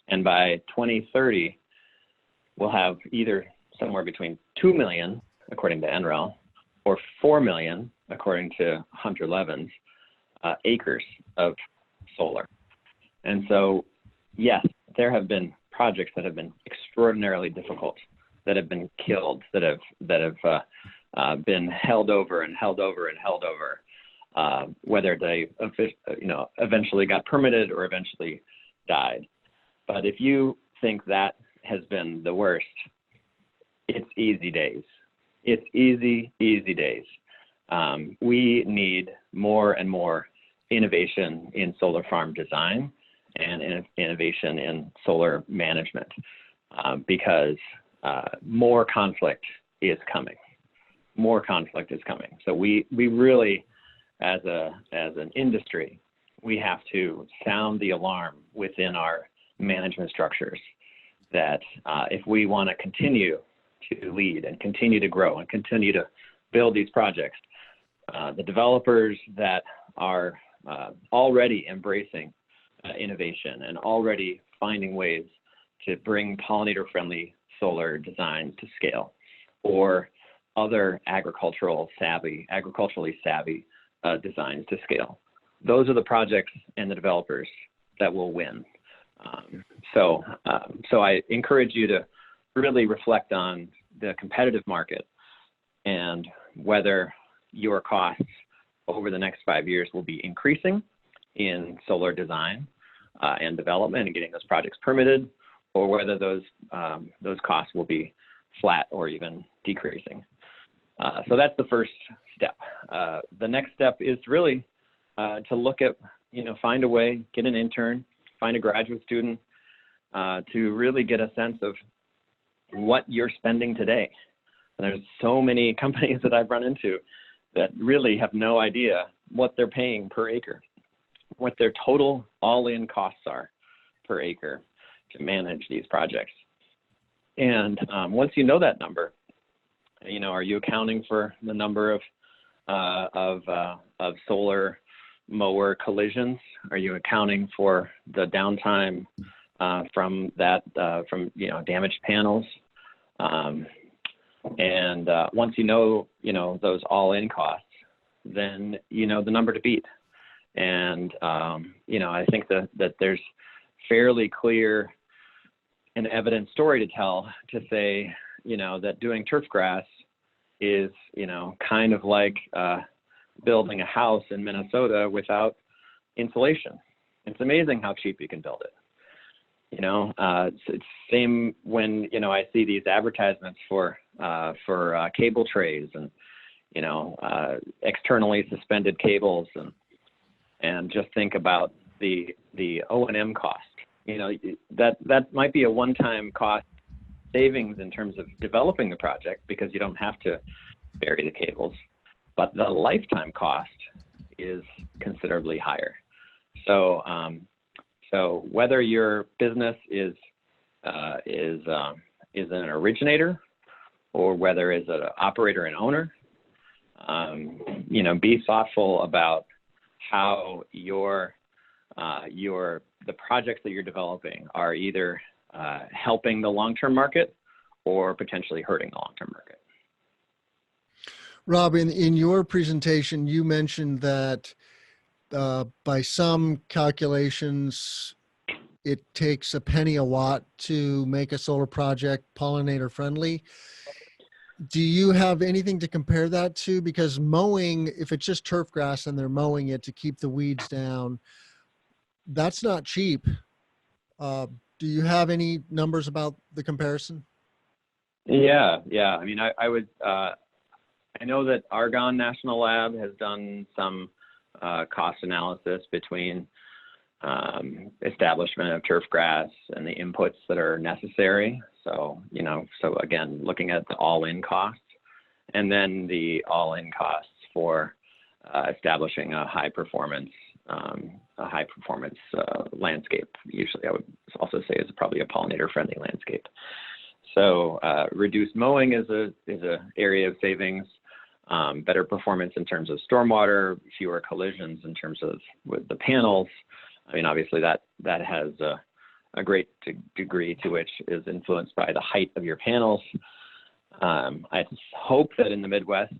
And by 2030, we'll have either somewhere between 2 million, according to NREL, or 4 million, according to Hunter Levins, acres of solar. And so, yes, there have been projects that have been extraordinarily difficult, that have been killed, that have been held over, whether they eventually got permitted or eventually died. But if you think that has been the worst, it's easy days. It's easy days. We need more and more innovation in solar farm design and innovation in solar management, because more conflict is coming. More conflict is coming. So we really, as an industry, we have to sound the alarm within our management structures that if we want to continue to lead and continue to grow and continue to build these projects, the developers that are already embracing innovation and already finding ways to bring pollinator-friendly solar designs to scale, or other agriculturally savvy designs to scale. Those are the projects and the developers that will win. So I encourage you to really reflect on the competitive market and whether your costs over the next 5 years will be increasing in solar design and development and getting those projects permitted, or whether those costs will be flat or even decreasing. So that's the first step. The next step is really to look at, find a way, get an intern, find a graduate student to really get a sense of what you're spending today. And there's so many companies that I've run into that really have no idea what they're paying per acre, what their total all-in costs are per acre to manage these projects. And once you know that number, are you accounting for the number of solar mower collisions? Are you accounting for the downtime from damaged panels? And once you know those all-in costs, then you know the number to beat. And I think that there's fairly clear and evident story to tell to say that doing turf grass is kind of like building a house in Minnesota without insulation. It's amazing how cheap you can build it. It's same when I see these advertisements for cable trays and externally suspended cables, and just think about the O&M cost. That might be a one-time cost savings in terms of developing the project because you don't have to bury the cables, but the lifetime cost is considerably higher. So whether your business is an originator or whether it's an operator and owner, be thoughtful about how the projects that you're developing are either helping the long-term market or potentially hurting the long-term market. Rob, in your presentation, you mentioned that by some calculations, it takes a penny a watt to make a solar project pollinator friendly. Do you have anything to compare that to? Because mowing, if it's just turf grass and they're mowing it to keep the weeds down, that's not cheap. Do you have any numbers about the comparison? Yeah. I mean, I would. I know that Argonne National Lab has done some cost analysis between establishment of turf grass and the inputs that are necessary. So again, looking at the all-in costs, and then the all-in costs for establishing a high performance landscape. Usually, I would also say is probably a pollinator-friendly landscape. So reduced mowing is a area of savings. Better performance in terms of stormwater, fewer collisions in terms of with the panels. I mean, obviously that has a great degree to which is influenced by the height of your panels. I hope that in the Midwest,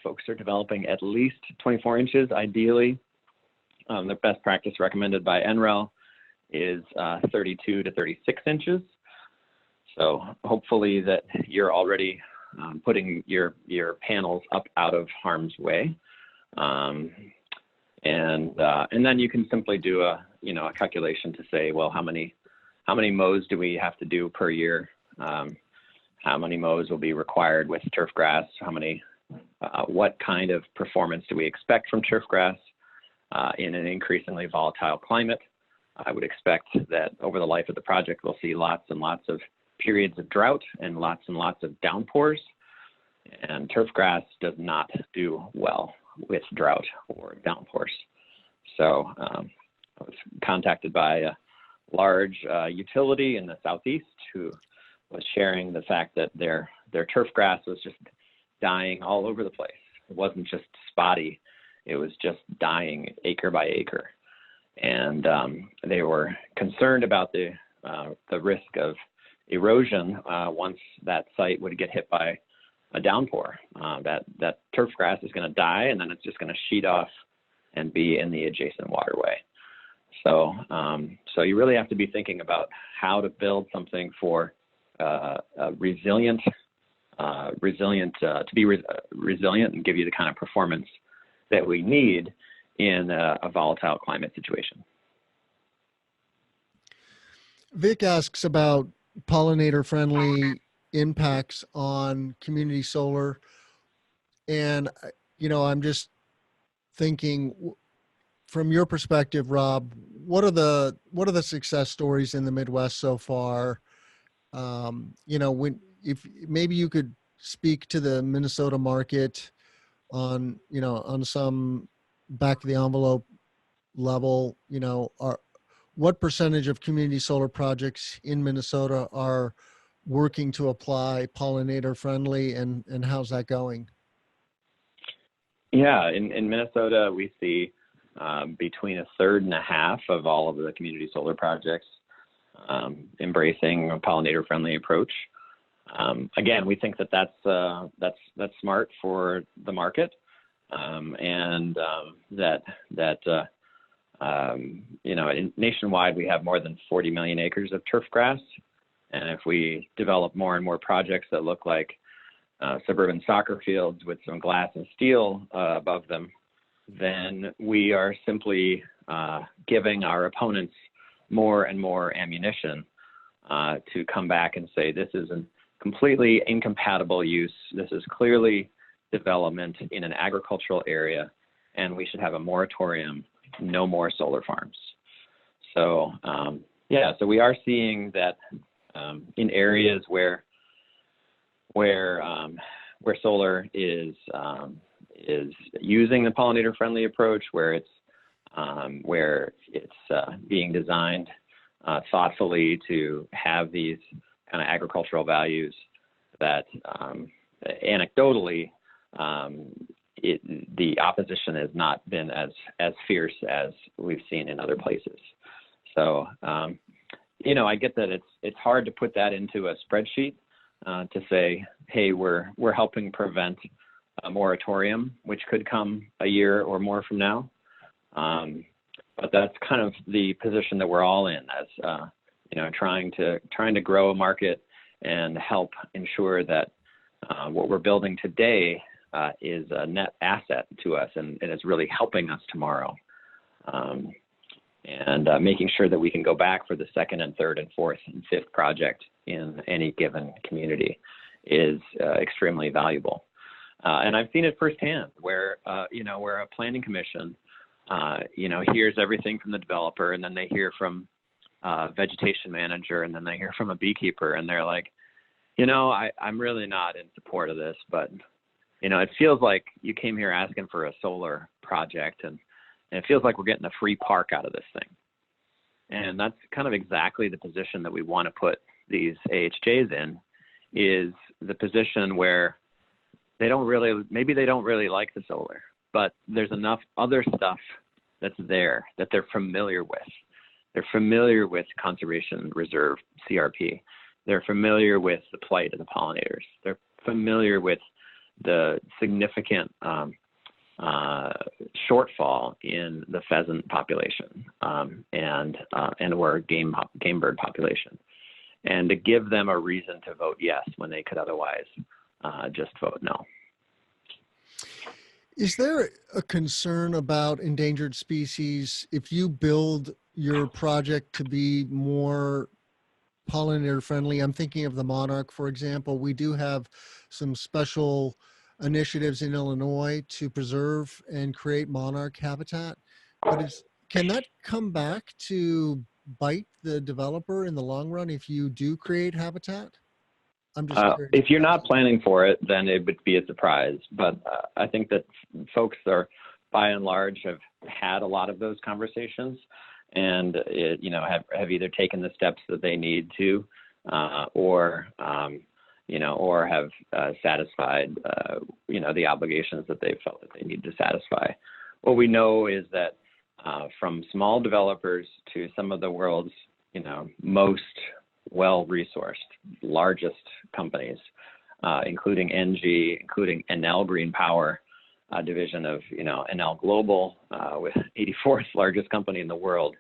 folks are developing at least 24 inches, ideally. The best practice recommended by NREL is 32 to 36 inches. So hopefully that you're already putting your panels up out of harm's way. And then you can simply do a calculation to say, well, how many mows do we have to do per year? How many mows will be required with turf grass? What kind of performance do we expect from turf grass in an increasingly volatile climate? I would expect that over the life of the project, we'll see lots and lots of periods of drought and lots of downpours. And turf grass does not do well with drought or downpours. So I was contacted by a large utility in the Southeast who was sharing the fact that their turf grass was just dying all over the place. It wasn't just spotty, it was just dying acre by acre. And they were concerned about the risk of erosion once that site would get hit by a downpour. That turf grass is going to die, and then it's just going to sheet off and be in the adjacent waterway. So you really have to be thinking about how to build something for resilient and give you the kind of performance that we need in a volatile climate situation. Vic asks about pollinator-friendly impacts on community solar. And, I'm just thinking from your perspective, Rob, what are the success stories in the Midwest so far? If maybe you could speak to the Minnesota market on some back of the envelope level, what percentage of community solar projects in Minnesota are working to apply pollinator friendly, and how's that going? Yeah, in Minnesota, we see between a third and a half of all of the community solar projects embracing a pollinator friendly approach. Again, we think that's smart for the market, and nationwide we have more than 40 million acres of turf grass, and if we develop more and more projects that look like suburban soccer fields with some glass and steel above them, then we are simply giving our opponents more and more ammunition to come back and say this is a completely incompatible use. This is clearly development in an agricultural area, and we should have a moratorium, no more solar farms. So so we are seeing that in areas where solar is using the pollinator friendly approach, where it's being designed thoughtfully to have these kind of agricultural values that anecdotally the opposition has not been as fierce as we've seen in other places. So I get that it's hard to put that into a spreadsheet to say, hey, we're helping prevent a moratorium, which could come a year or more from now. But that's kind of the position that we're all in, as trying to grow a market and help ensure that what we're building today is a net asset to us and is really helping us tomorrow. And making sure that we can go back for the second and third and fourth and fifth project in any given community is extremely valuable. And I've seen it firsthand where a planning commission, hears everything from the developer, and then they hear from a vegetation manager, and then they hear from a beekeeper, and they're like, I'm really not in support of this, but, it feels like you came here asking for a solar project, and it feels like we're getting a free park out of this thing. And that's kind of exactly the position that we want to put these AHJs in, is the position where they don't really like the solar, but there's enough other stuff that's there that they're familiar with. They're familiar with conservation reserve CRP. They're familiar with the plight of the pollinators. They're familiar with the significant shortfall in the pheasant population and or game bird population, and to give them a reason to vote yes when they could otherwise just vote no. Is there a concern about endangered species if you build your project to be more pollinator friendly? I'm thinking of the monarch, for example. We do have some special initiatives in Illinois to preserve and create monarch habitat, but can that come back to bite the developer in the long run if you do create habitat? I'm just curious. If you're not planning for it, then it would be a surprise. But I think that folks are, by and large, have had a lot of those conversations, and have either taken the steps that they need to, or have satisfied the obligations that they felt that they need to satisfy. What we know is that from small developers to some of the world's most well-resourced, largest companies, including NG, including Enel Green Power, division of Enel Global, with 84th largest company in the world.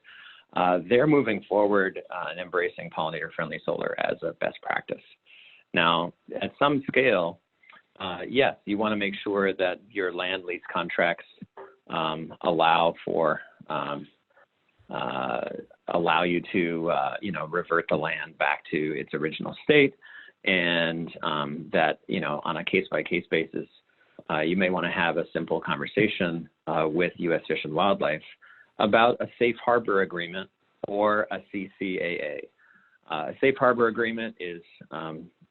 They're moving forward and embracing pollinator-friendly solar as a best practice. Now, at some scale, yes, you want to make sure that your land lease contracts allow you to revert the land back to its original state, and that on a case-by-case basis, you may want to have a simple conversation with U.S. Fish and Wildlife about a safe harbor agreement or a CCAA. A safe harbor agreement is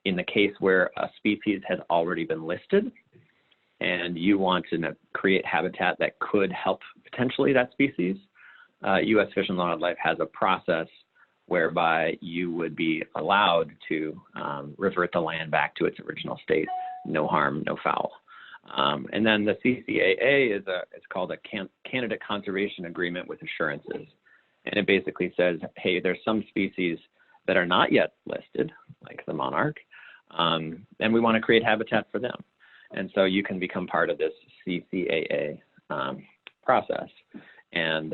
in the case where a species has already been listed and you want to create habitat that could help potentially that species. U.S. Fish and Wildlife has a process whereby you would be allowed to revert the land back to its original state, no harm, no foul. And then the CCAA it's called a candidate conservation agreement with assurances. And it basically says, hey, there's some species that are not yet listed, like the monarch, and we want to create habitat for them. And so you can become part of this CCAA process. And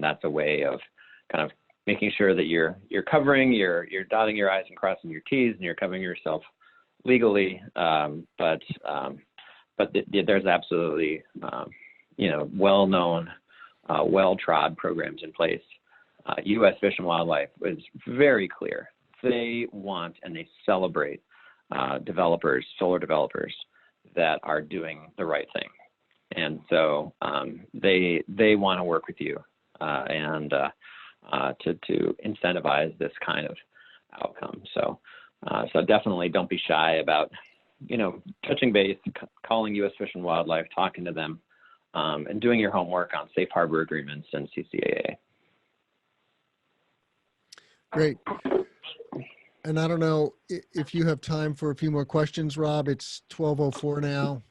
that's a way of kind of making sure that you're covering, you're dotting your I's and crossing your T's, and you're covering yourself legally. But there's absolutely, well-known, well-trod programs in place. U.S. Fish and Wildlife was very clear. They want and they celebrate developers, solar developers that are doing the right thing. And so they want to work with you and to incentivize this kind of outcome. So definitely don't be shy about, touching base, calling U.S. Fish and Wildlife, talking to them, and doing your homework on safe harbor agreements and CCAA. Great. And I don't know if you have time for a few more questions, Rob. It's 12:04 now.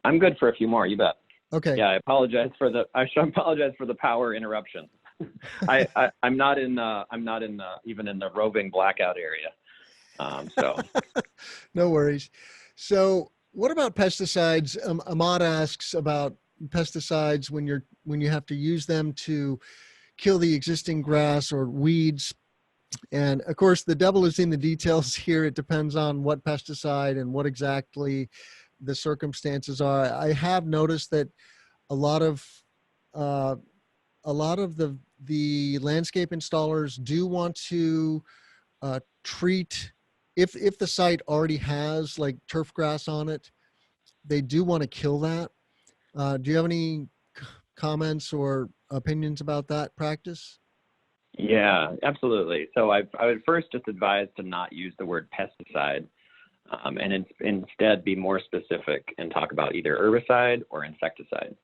I'm good for a few more. You bet. Okay. Yeah, I apologize for the power interruption. I'm not even in the roving blackout area. So no worries. So what about pesticides? Ahmad asks about pesticides when you have to use them to kill the existing grass or weeds. And of course, the devil is in the details here. It depends on what pesticide and what exactly the circumstances are. I have noticed that a lot of the landscape installers do want to treat, if the site already has like turf grass on it, they do want to kill that. Do you have any comments or opinions about that practice? Yeah, absolutely. So I would first just advise to not use the word pesticide, and instead be more specific and talk about either herbicide or insecticide.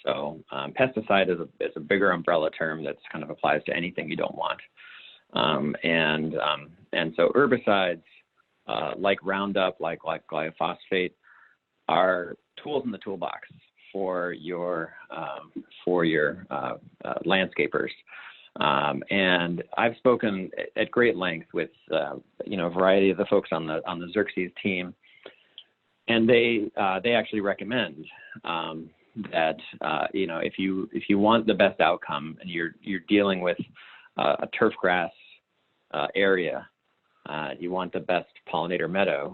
So pesticide is a bigger umbrella term that kind of applies to anything you don't want. And so herbicides like Roundup, like glyphosate, are tools in the toolbox for your landscapers. And I've spoken at great length with a variety of the folks on the Xerxes team, and they actually recommend that if you want the best outcome and you're dealing with a turf grass area, you want the best pollinator meadow,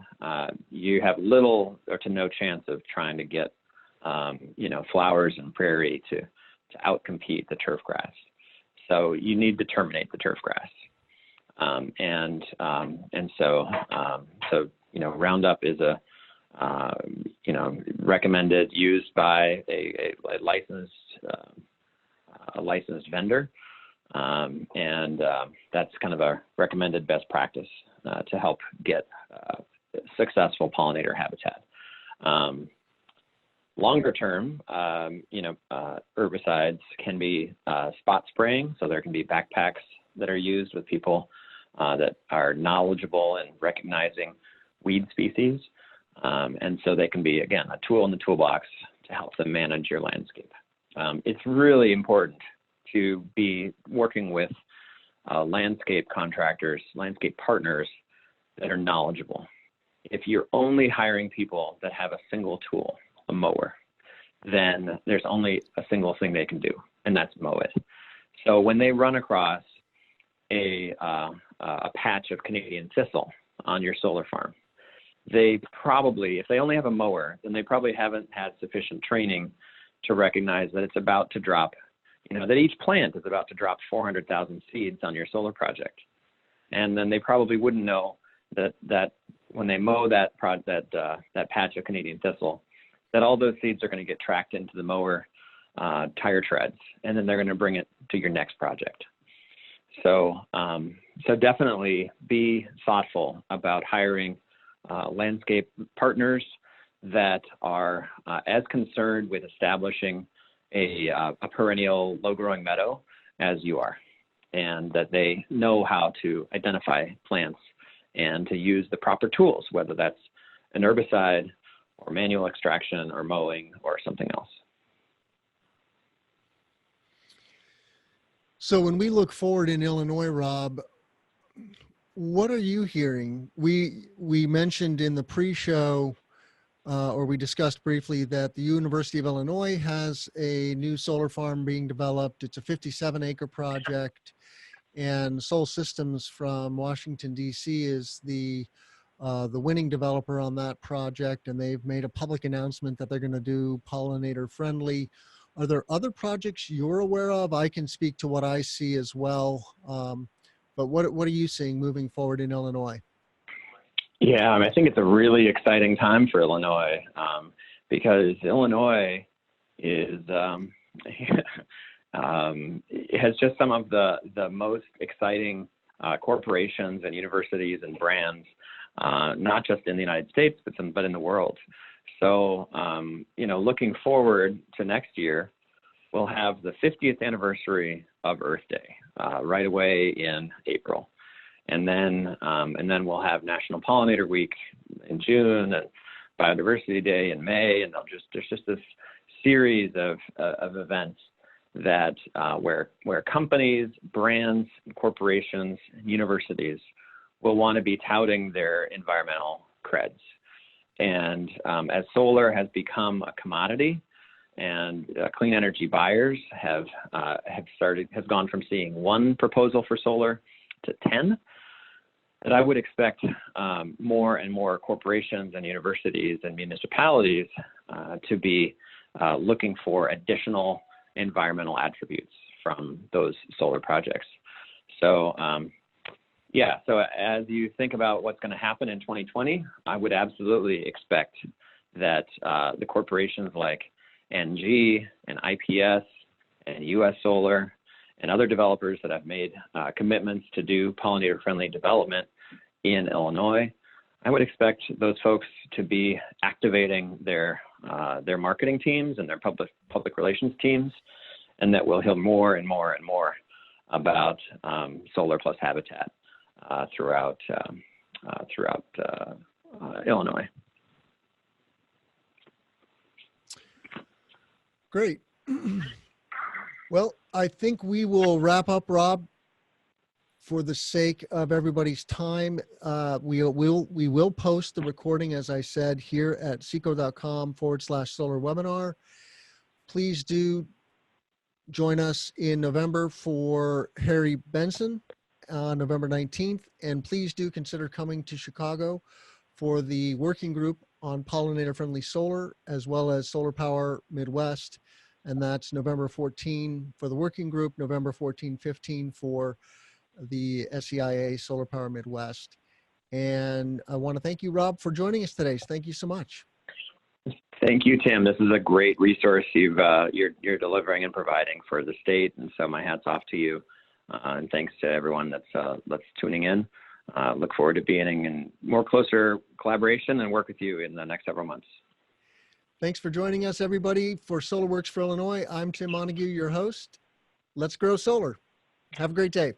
you have little or to no chance of trying to get flowers and prairie to outcompete the turf grass. So you need to terminate the turf grass, and so Roundup is a recommended, used by a licensed a licensed vendor. That's kind of a recommended best practice to help get successful pollinator habitat. Longer term, herbicides can be spot spraying. So there can be backpacks that are used with people that are knowledgeable in recognizing weed species. And so they can be, again, a tool in the toolbox to help them manage your landscape. It's really important to be working with landscape contractors, landscape partners that are knowledgeable. If you're only hiring people that have a single tool, a mower, then there's only a single thing they can do, and that's mow it. So when they run across a patch of Canadian thistle on your solar farm, they probably, if they only have a mower, then they probably haven't had sufficient training to recognize that it's about to drop, that each plant is about to drop 400,000 seeds on your solar project. And then they probably wouldn't know that when they mow that patch of Canadian thistle, that all those seeds are going to get tracked into the mower tire treads, and then they're going to bring it to your next project. So definitely be thoughtful about hiring landscape partners that are as concerned with establishing a perennial low-growing meadow as you are, and that they know how to identify plants and to use the proper tools, whether that's an herbicide or manual extraction or mowing or something else. So when we look forward in Illinois, Rob, what are you hearing? We mentioned in the pre-show, or we discussed briefly, that the University of Illinois has a new solar farm being developed. It's a 57-acre project, and Sol Systems from Washington, D.C. is the winning developer on that project, and they've made a public announcement that they're going to do pollinator friendly. Are there other projects you're aware of? I can speak to what I see as well. But what are you seeing moving forward in Illinois? Yeah, I think it's a really exciting time for Illinois because Illinois is it has just some of the most exciting corporations and universities and brands, not just in the United States, but in the world. So, looking forward to next year, we'll have the 50th anniversary of Earth Day right away in April. And then we'll have National Pollinator Week in June and Biodiversity Day in May. And there's just this series of events that where companies, brands, corporations, universities will want to be touting their environmental creds. And as solar has become a commodity, and clean energy buyers have gone from seeing one proposal for solar to 10, that I would expect more and more corporations and universities and municipalities to be looking for additional environmental attributes from those solar projects. So so as you think about what's going to happen in 2020, I would absolutely expect that the corporations like NG and IPS and US Solar and other developers that have made commitments to do pollinator-friendly development in Illinois, I would expect those folks to be activating their marketing teams and their public relations teams, and that we'll hear more and more and more about solar plus habitat throughout Illinois. Great. Well, I think we will wrap up, Rob, for the sake of everybody's time. We will post the recording, as I said, here at seco.com/solar webinar. Please do join us in November for Harry Benson on November 19th. And please do consider coming to Chicago for the working group on pollinator-friendly solar, as well as Solar Power Midwest. And that's November 14 for the working group, November 14-15 for the SEIA Solar Power Midwest. And I want to thank you, Rob, for joining us today. So thank you so much. Thank you, Tim. This is a great resource you're delivering and providing for the state, and so my hat's off to you. And thanks to everyone that's tuning in. Look forward to being in more closer collaboration and work with you in the next several months. Thanks for joining us, everybody. For SolarWorks for Illinois, I'm Tim Montague, your host. Let's grow solar. Have a great day.